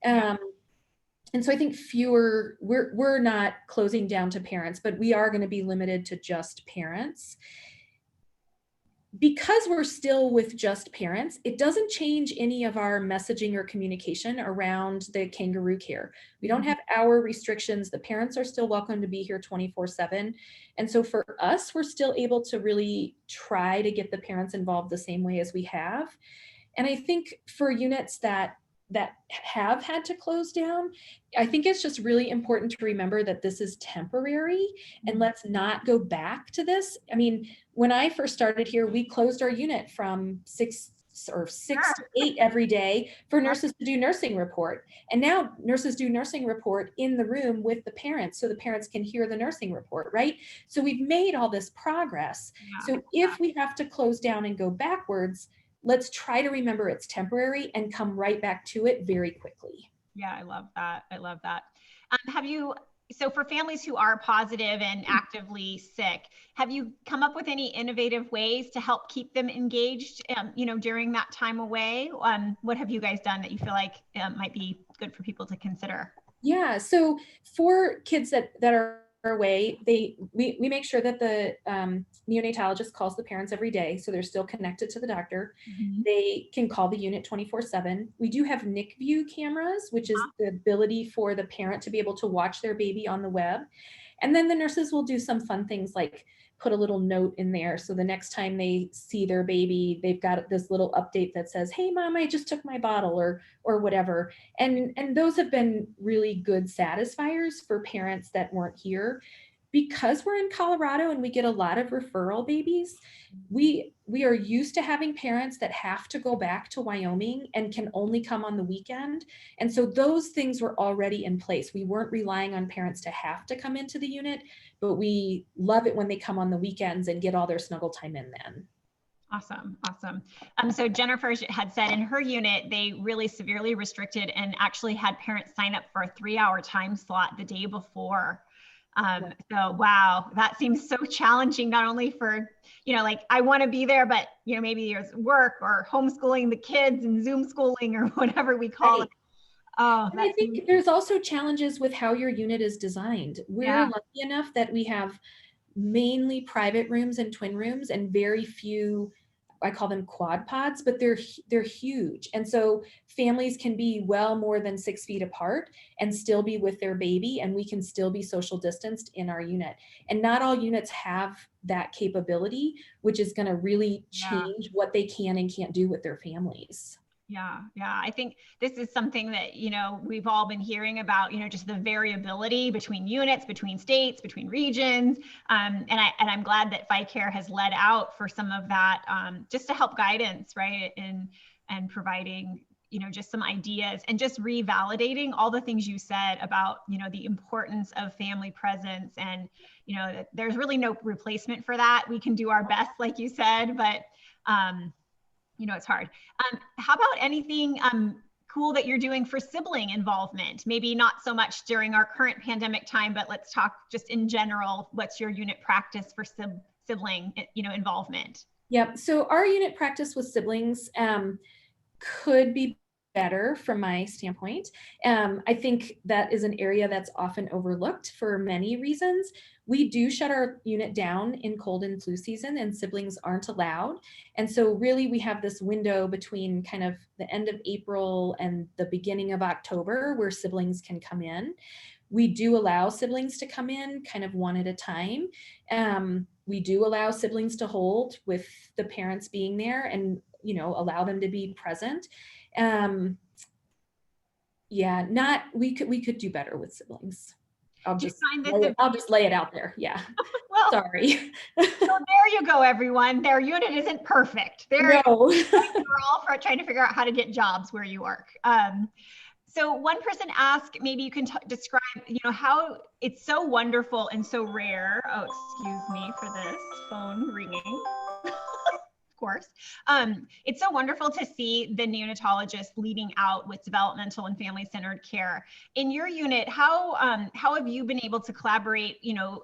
And so I think we're not closing down to parents, but we are going to be limited to just parents. Because we're still with just parents, it doesn't change any of our messaging or communication around the Kangaroo Care. We don't have hour restrictions. The parents are still welcome to be here 24/7. And so for us, we're still able to really try to get the parents involved the same way as we have. And I think for units that have had to close down, I think it's just really important to remember that this is temporary, and let's not go back to this. I mean, when I first started here, we closed our unit from 6 or 6 to 8 every day for nurses to do nursing report. And now nurses do nursing report in the room with the parents so the parents can hear the nursing report, right? So we've made all this progress. So if we have to close down and go backwards, let's try to remember it's temporary and come right back to it very quickly. Yeah, I love that. I love that. So for families who are positive and actively sick, have you come up with any innovative ways to help keep them engaged, during that time away? What have you guys done that you feel like might be good for people to consider? Yeah, so for kids that are away, we make sure that the neonatologist calls the parents every day, so they're still connected to the doctor. They can call the unit 24/7. We do have NICView cameras, which is the ability for the parent to be able to watch their baby on the web. And then the nurses will do some fun things like put a little note in there. So the next time they see their baby, they've got this little update that says, "Hey mom, I just took my bottle," or whatever. And those have been really good satisfiers for parents that weren't here. Because we're in Colorado and we get a lot of referral babies, we are used to having parents that have to go back to Wyoming and can only come on the weekend. And so those things were already in place. We weren't relying on parents to have to come into the unit, but we love it when they come on the weekends and get all their snuggle time in then. Awesome. Awesome. So Jennifer had said in her unit, they really severely restricted and actually had parents sign up for a 3-hour time slot the day before. So, wow, that seems so challenging, not only for, like I want to be there, but, maybe there's work or homeschooling the kids and Zoom schooling or whatever we call it. Oh, and I think there's also challenges with how your unit is designed. We're lucky enough that we have mainly private rooms and twin rooms and very few, I call them quad pods, but they're huge. And so families can be well more than 6 feet apart and still be with their baby, and we can still be social distanced in our unit. And not all units have that capability, which is going to really change what they can and can't do with their families. Yeah. I think this is something that, we've all been hearing about, just the variability between units, between states, between regions. And I'm glad that FICARE has led out for some of that, just to help guidance, right? And providing, just some ideas and just revalidating all the things you said about, the importance of family presence and, that there's really no replacement for that. We can do our best, like you said, but, it's hard. How about anything cool that you're doing for sibling involvement? Maybe not so much during our current pandemic time, but let's talk just in general. What's your unit practice for sibling, involvement? Yep. So our unit practice with siblings could be better from my standpoint. I think that is an area that's often overlooked for many reasons. We do shut our unit down in cold and flu season, and siblings aren't allowed. And so really we have this window between kind of the end of April and the beginning of October where siblings can come in. We do allow siblings to come in kind of one at a time. We do allow siblings to hold with the parents being there and, allow them to be present. We could do better with siblings. I'll just lay it out there. Yeah. Well, sorry. So there you go, everyone. Their unit isn't perfect. We're all trying to figure out how to get jobs where you work. So one person asked, maybe you can describe, how it's so wonderful and so rare. Oh, excuse me for this phone ringing. Course. It's so wonderful to see the neonatologist leading out with developmental and family-centered care. In your unit, how have you been able to collaborate,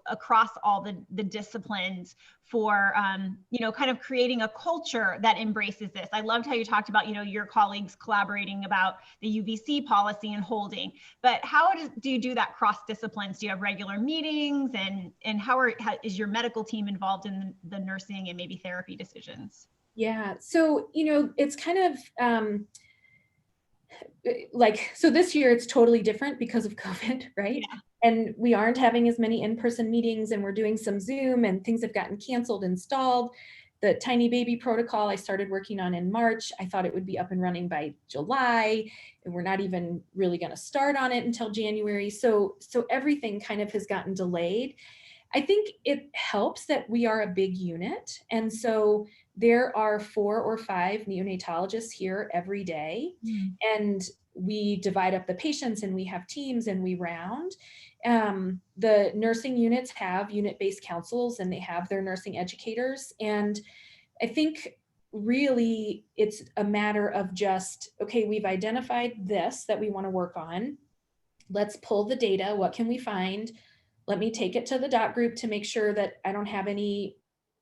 across all the disciplines for, kind of creating a culture that embraces this? I loved how you talked about, your colleagues collaborating about the UVC policy and holding, but how do you do that cross disciplines? Do you have regular meetings, and how is your medical team involved in the nursing and maybe therapy decisions? Yeah, so, it's kind of so this year it's totally different because of COVID, right? Yeah. And we aren't having as many in-person meetings, and we're doing some Zoom, and things have gotten canceled and stalled. The tiny baby protocol I started working on in March, I thought it would be up and running by July, and we're not even really going to start on it until January. So everything kind of has gotten delayed. I think it helps that we are a big unit. And so there are 4 or 5 neonatologists here every day, and we divide up the patients and we have teams and we round. The nursing units have unit-based councils and they have their nursing educators. And I think really it's a matter of just, okay, we've identified this that we want to work on. Let's pull the data. What can we find? Let me take it to the doc group to make sure that I don't have any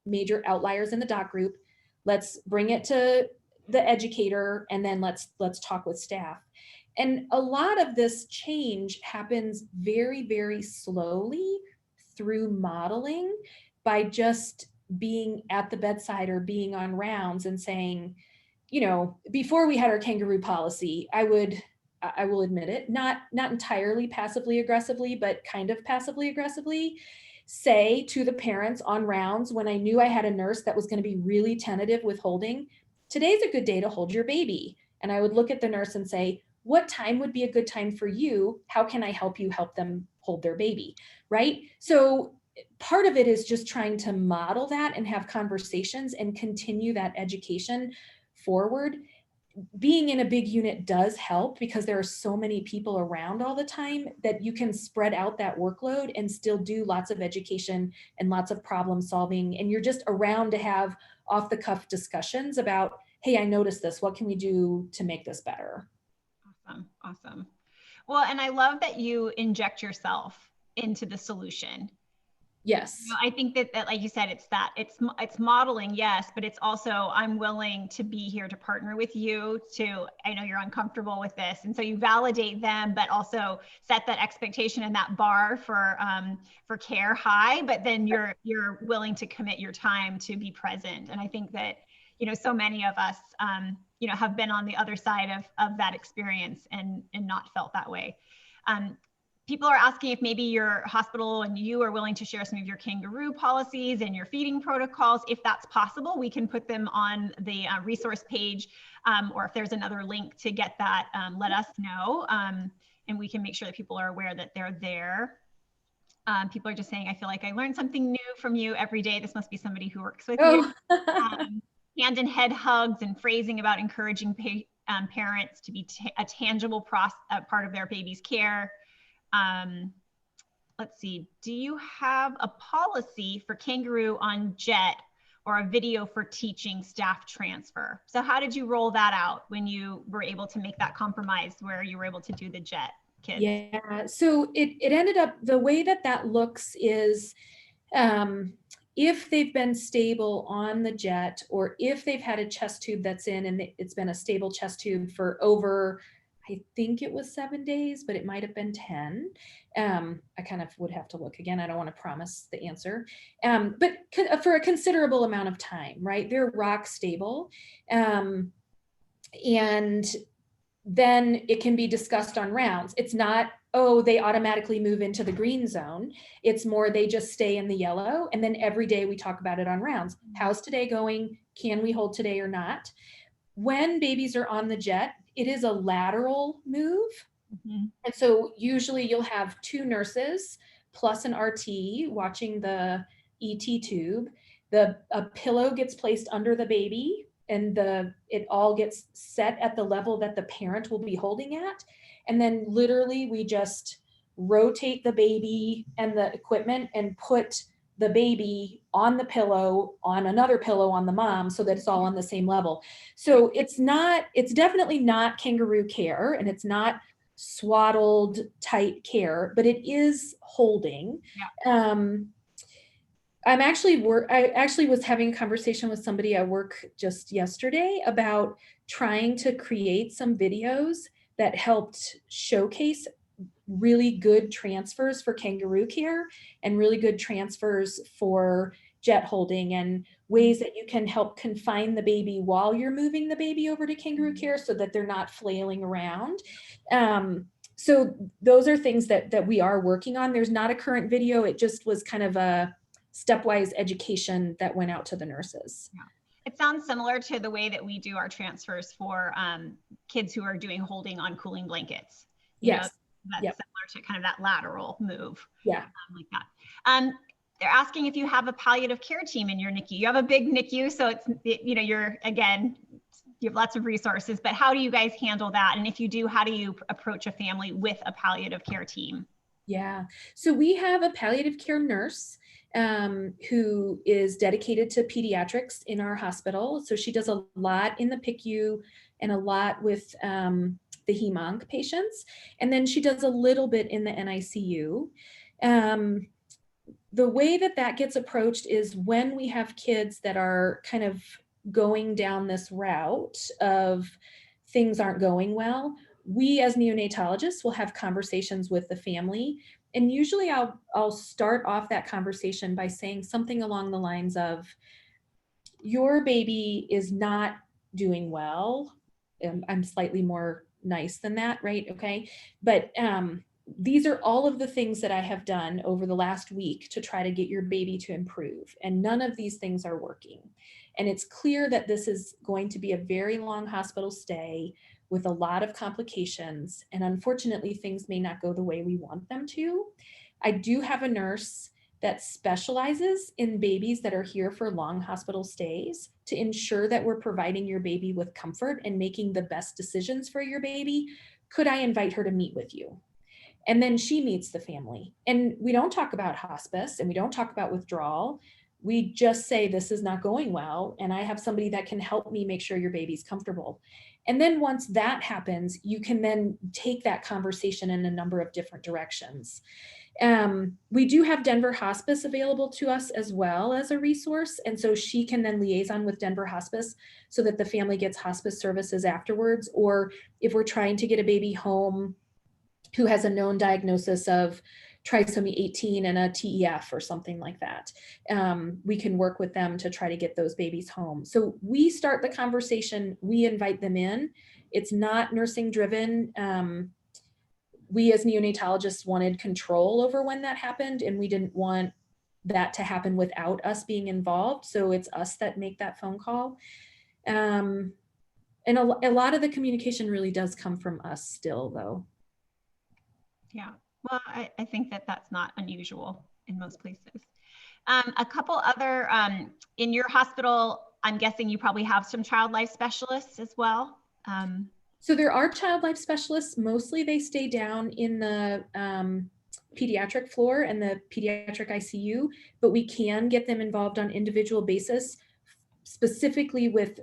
major outliers in the doc group. Let's bring it to the educator, and then let's talk with staff. And a lot of this change happens very, very slowly through modeling, by just being at the bedside or being on rounds and saying, you know, before we had our kangaroo policy, I will admit it, not entirely passively aggressively, but kind of passively aggressively, say to the parents on rounds, when I knew I had a nurse that was going to be really tentative with holding, today's a good day to hold your baby. And I would look at the nurse and say, what time would be a good time for you? How can I help you help them hold their baby, right? So part of it is just trying to model that and have conversations and continue that education forward. Being in a big unit does help because there are so many people around all the time that you can spread out that workload and still do lots of education and lots of problem solving. And you're just around to have off the cuff discussions about, hey, I noticed this. What can we do to make this better? Awesome. Awesome. Well, and I love that you inject yourself into the solution. Yes. You know, I think that like you said, it's modeling, yes, but it's also, I'm willing to be here to partner with you I know you're uncomfortable with this. And so you validate them, but also set that expectation and that bar for care high, but then you're willing to commit your time to be present. And I think that, you know, so many of us, you know, have been on the other side of that experience and not felt that way. People are asking if maybe your hospital and you are willing to share some of your kangaroo policies and your feeding protocols. If that's possible, we can put them on the resource page, or if there's another link to get that, let us know, and we can make sure that people are aware that they're there. People are just saying, I feel like I learned something new from you every day. This must be somebody who works with you. Hand and head hugs and phrasing about encouraging parents to be a tangible part of their baby's care. Let's see, do you have a policy for kangaroo on jet or a video for teaching staff transfer? So how did you roll that out when you were able to make that compromise where you were able to do the jet kids? Yeah, so it ended up, the way that looks is, if they've been stable on the jet, or if they've had a chest tube that's in and it's been a stable chest tube for over, I think it was 7 days, but it might have been 10. I kind of would have to look again. I don't want to promise the answer, but for a considerable amount of time, right? They're rock stable. And then it can be discussed on rounds. It's not, oh, they automatically move into the green zone. It's more, they just stay in the yellow. And then every day we talk about it on rounds. How's today going? Can we hold today or not? When babies are on the jet, it is a lateral move. And so usually you'll have 2 nurses plus an RT watching the ET tube. A pillow gets placed under the baby, and it all gets set at the level that the parent will be holding at. And then literally we just rotate the baby and the equipment and put the baby on the pillow, on another pillow on the mom, so that it's all on the same level. So it's definitely not kangaroo care, and it's not swaddled tight care, but it is holding. Yeah. I actually was having a conversation with somebody at work just yesterday about trying to create some videos that helped showcase really good transfers for kangaroo care and really good transfers for jet holding, and ways that you can help confine the baby while you're moving the baby over to kangaroo care so that they're not flailing around. So those are things that we are working on. There's not a current video. It just was kind of a stepwise education that went out to the nurses. Yeah. It sounds similar to the way that we do our transfers for kids who are doing holding on cooling blankets. You know, that's similar to kind of that lateral move. Yeah. Like that. they're asking if you have a palliative care team in your NICU. You have a big NICU, so you're, again, you have lots of resources, but how do you guys handle that? And if you do, how do you approach a family with a palliative care team? Yeah, so we have a palliative care nurse who is dedicated to pediatrics in our hospital. So she does a lot in the PICU and a lot with the HEMONC patients. And then she does a little bit in the NICU. The way that gets approached is when we have kids that are kind of going down this route of things aren't going well, we as neonatologists will have conversations with the family. And usually I'll start off that conversation by saying something along the lines of, your baby is not doing well. I'm slightly more nice than that, right? Okay. But these are all of the things that I have done over the last week to try to get your baby to improve. And none of these things are working. And it's clear that this is going to be a very long hospital stay with a lot of complications. And unfortunately, things may not go the way we want them to. I do have a nurse that specializes in babies that are here for long hospital stays to ensure that we're providing your baby with comfort and making the best decisions for your baby. Could I invite her to meet with you? And then she meets the family. And we don't talk about hospice and we don't talk about withdrawal. We just say, this is not going well, and I have somebody that can help me make sure your baby's comfortable. And then once that happens, you can then take that conversation in a number of different directions. We do have Denver Hospice available to us as well as a resource. And so she can then liaison with Denver Hospice so that the family gets hospice services afterwards. Or if we're trying to get a baby home who has a known diagnosis of trisomy 18 and a TEF or something like that, we can work with them to try to get those babies home. So we start the conversation, we invite them in. It's not nursing driven. We as neonatologists wanted control over when that happened, and we didn't want that to happen without us being involved. So it's us that make that phone call. And a lot of the communication really does come from us still, though. Yeah, well, I think that's not unusual in most places. A couple other, in your hospital, I'm guessing you probably have some child life specialists as well. So there are child life specialists. Mostly they stay down in the pediatric floor and the pediatric ICU, but we can get them involved on individual basis, specifically with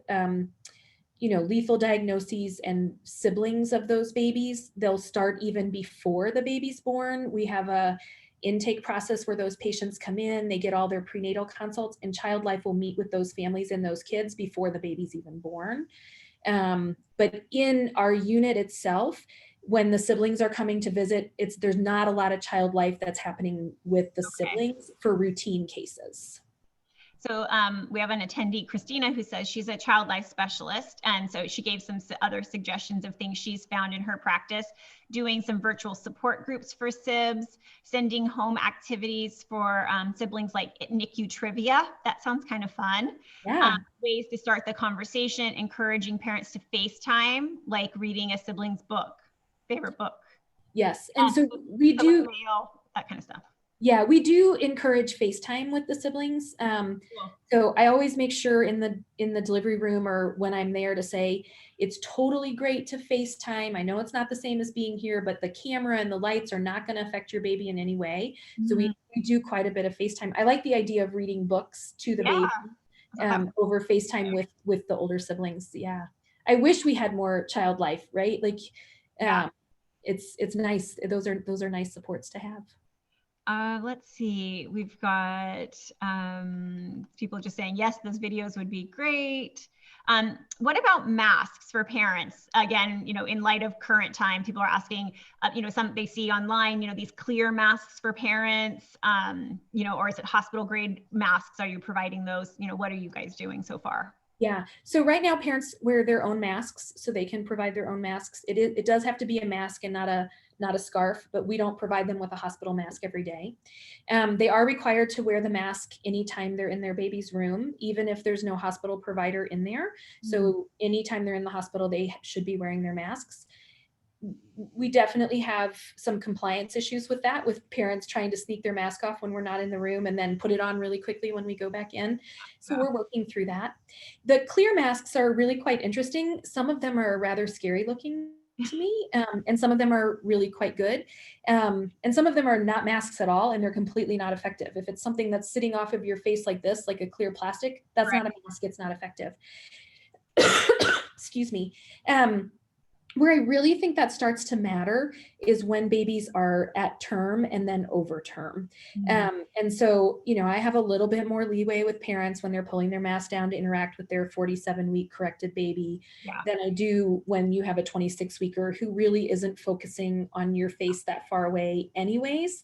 lethal diagnoses and siblings of those babies. They'll start even before the baby's born. We have a intake process where those patients come in, they get all their prenatal consults, and Child Life will meet with those families and those kids before the baby's even born. But in our unit itself, when the siblings are coming to visit, there's not a lot of Child Life that's happening with the siblings for routine cases. So we have an attendee, Christina, who says she's a child life specialist. And so she gave some other suggestions of things she's found in her practice, doing some virtual support groups for SIBs, sending home activities for siblings like NICU trivia. That sounds kind of fun. Yeah. Ways to start the conversation, encouraging parents to FaceTime, like reading a sibling's book, favorite book. Yes, and so we do, that kind of stuff. Yeah, we do encourage FaceTime with the siblings. Cool. So I always make sure in the delivery room or when I'm there to say, it's totally great to FaceTime. I know it's not the same as being here, but the camera and the lights are not going to affect your baby in any way. Mm-hmm. So we do quite a bit of FaceTime. I like the idea of reading books to the baby over FaceTime with the older siblings. Yeah, I wish we had more Child Life, right? Like, it's nice. Those are nice supports to have. Let's see, we've got people just saying, yes, those videos would be great. What about masks for parents? Again, in light of current time, people are asking, some they see online, these clear masks for parents, or is it hospital grade masks? Are you providing those? What are you guys doing so far? Yeah, so right now parents wear their own masks, so they can provide their own masks. It does have to be a mask and not a scarf, but we don't provide them with a hospital mask every day. They are required to wear the mask anytime they're in their baby's room, even if there's no hospital provider in there. So anytime they're in the hospital, they should be wearing their masks. we definitely have some compliance issues with that, with parents trying to sneak their mask off when we're not in the room and then put it on really quickly when we go back in. So we're working through that. The clear masks are really quite interesting. Some of them are rather scary looking to me, and some of them are really quite good. And some of them are not masks at all, and they're completely not effective. If it's something that's sitting off of your face like this, like a clear plastic, that's not a mask, it's not effective. Excuse me. Where I really think that starts to matter is when babies are at term and then over term. And so, you know, I have a little bit more leeway with parents when they're pulling their mask down to interact with their 47-week corrected baby than I do when you have a 26-weeker who really isn't focusing on your face that far away anyways.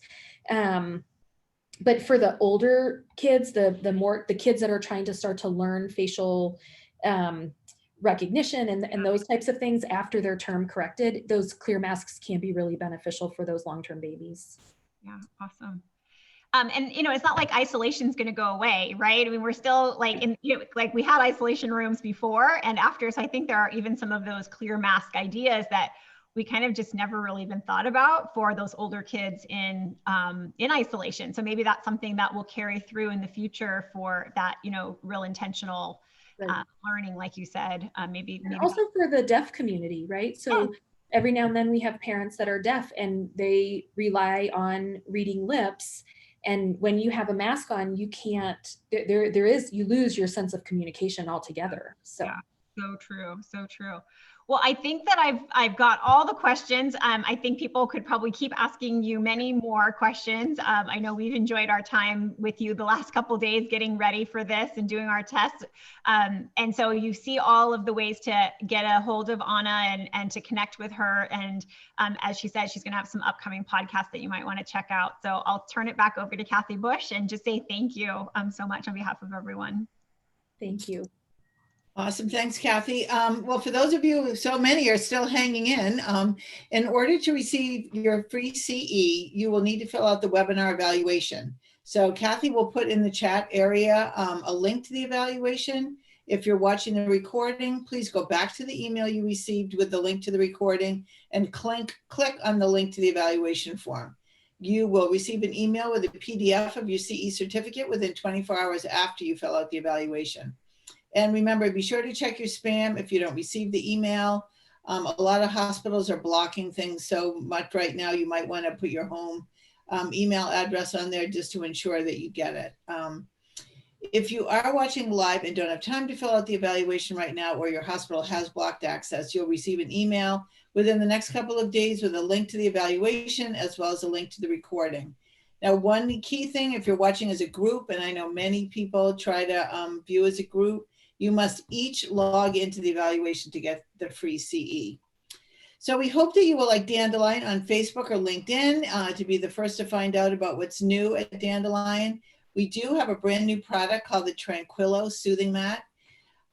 But for the older kids, the kids that are trying to start to learn facial recognition and those types of things after their term corrected, those clear masks can be really beneficial for those long-term babies. Yeah, awesome. And you know, it's not like isolation is going to go away, right? I mean, we're still like in, you know, like we had isolation rooms before and after. So I think there are even some of those clear mask ideas that we kind of just never really even thought about for those older kids in isolation. So maybe that's something that will carry through in the future for that, you know, real intentional learning, like you said, maybe also for the deaf community, right? So every now and then we have parents that are deaf and they rely on reading lips. And when you have a mask on, you can't, you lose your sense of communication altogether. So. Yeah, so true, so true. Well, I think that I've got all the questions. I think people could probably keep asking you many more questions. I know we've enjoyed our time with you the last couple of days getting ready for this and doing our tests. And so you see all of the ways to get a hold of Ana and to connect with her. And as she said, she's going to have some upcoming podcasts that you might want to check out. So I'll turn it back over to Kathy Bush and just say thank you so much on behalf of everyone. Thank you. Awesome. Thanks, Kathy. Well, for those of you, so many are still hanging in order to receive your free CE, you will need to fill out the webinar evaluation. So Kathy will put in the chat area a link to the evaluation. If you're watching the recording, please go back to the email you received with the link to the recording and click on the link to the evaluation form. You will receive an email with a PDF of your CE certificate within 24 hours after you fill out the evaluation. And remember, be sure to check your spam if you don't receive the email. A lot of hospitals are blocking things so much right now. You might want to put your home email address on there just to ensure that you get it. If you are watching live and don't have time to fill out the evaluation right now, or your hospital has blocked access, you'll receive an email within the next couple of days with a link to the evaluation as well as a link to the recording. Now, one key thing, if you're watching as a group, and I know many people try to view as a group, you must each log into the evaluation to get the free CE. So we hope that you will like DandleLION on Facebook or LinkedIn to be the first to find out about what's new at DandleLION. We do have a brand new product called the Tranquilo Soothing Mat.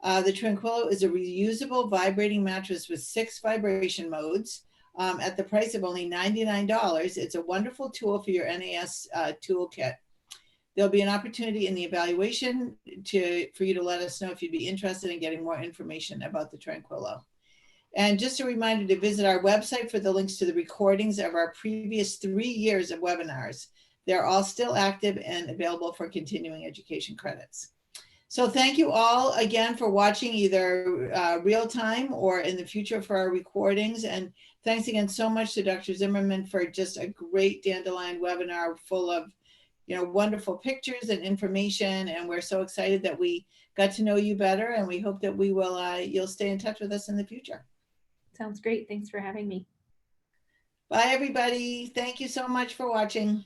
The Tranquilo is a reusable vibrating mattress with 6 vibration modes at the price of only $99. It's a wonderful tool for your NAS toolkit. There'll be an opportunity in the evaluation for you to let us know if you'd be interested in getting more information about the Tranquilo. And just a reminder to visit our website for the links to the recordings of our previous 3 years of webinars. They're all still active and available for continuing education credits. So thank you all again for watching either real time or in the future for our recordings. And thanks again so much to Dr. Zimmerman for just a great DandleLION webinar full of wonderful pictures and information. And we're so excited that we got to know you better, and we hope that we will, you'll stay in touch with us in the future. Sounds great. Thanks for having me. Bye, everybody. Thank you so much for watching.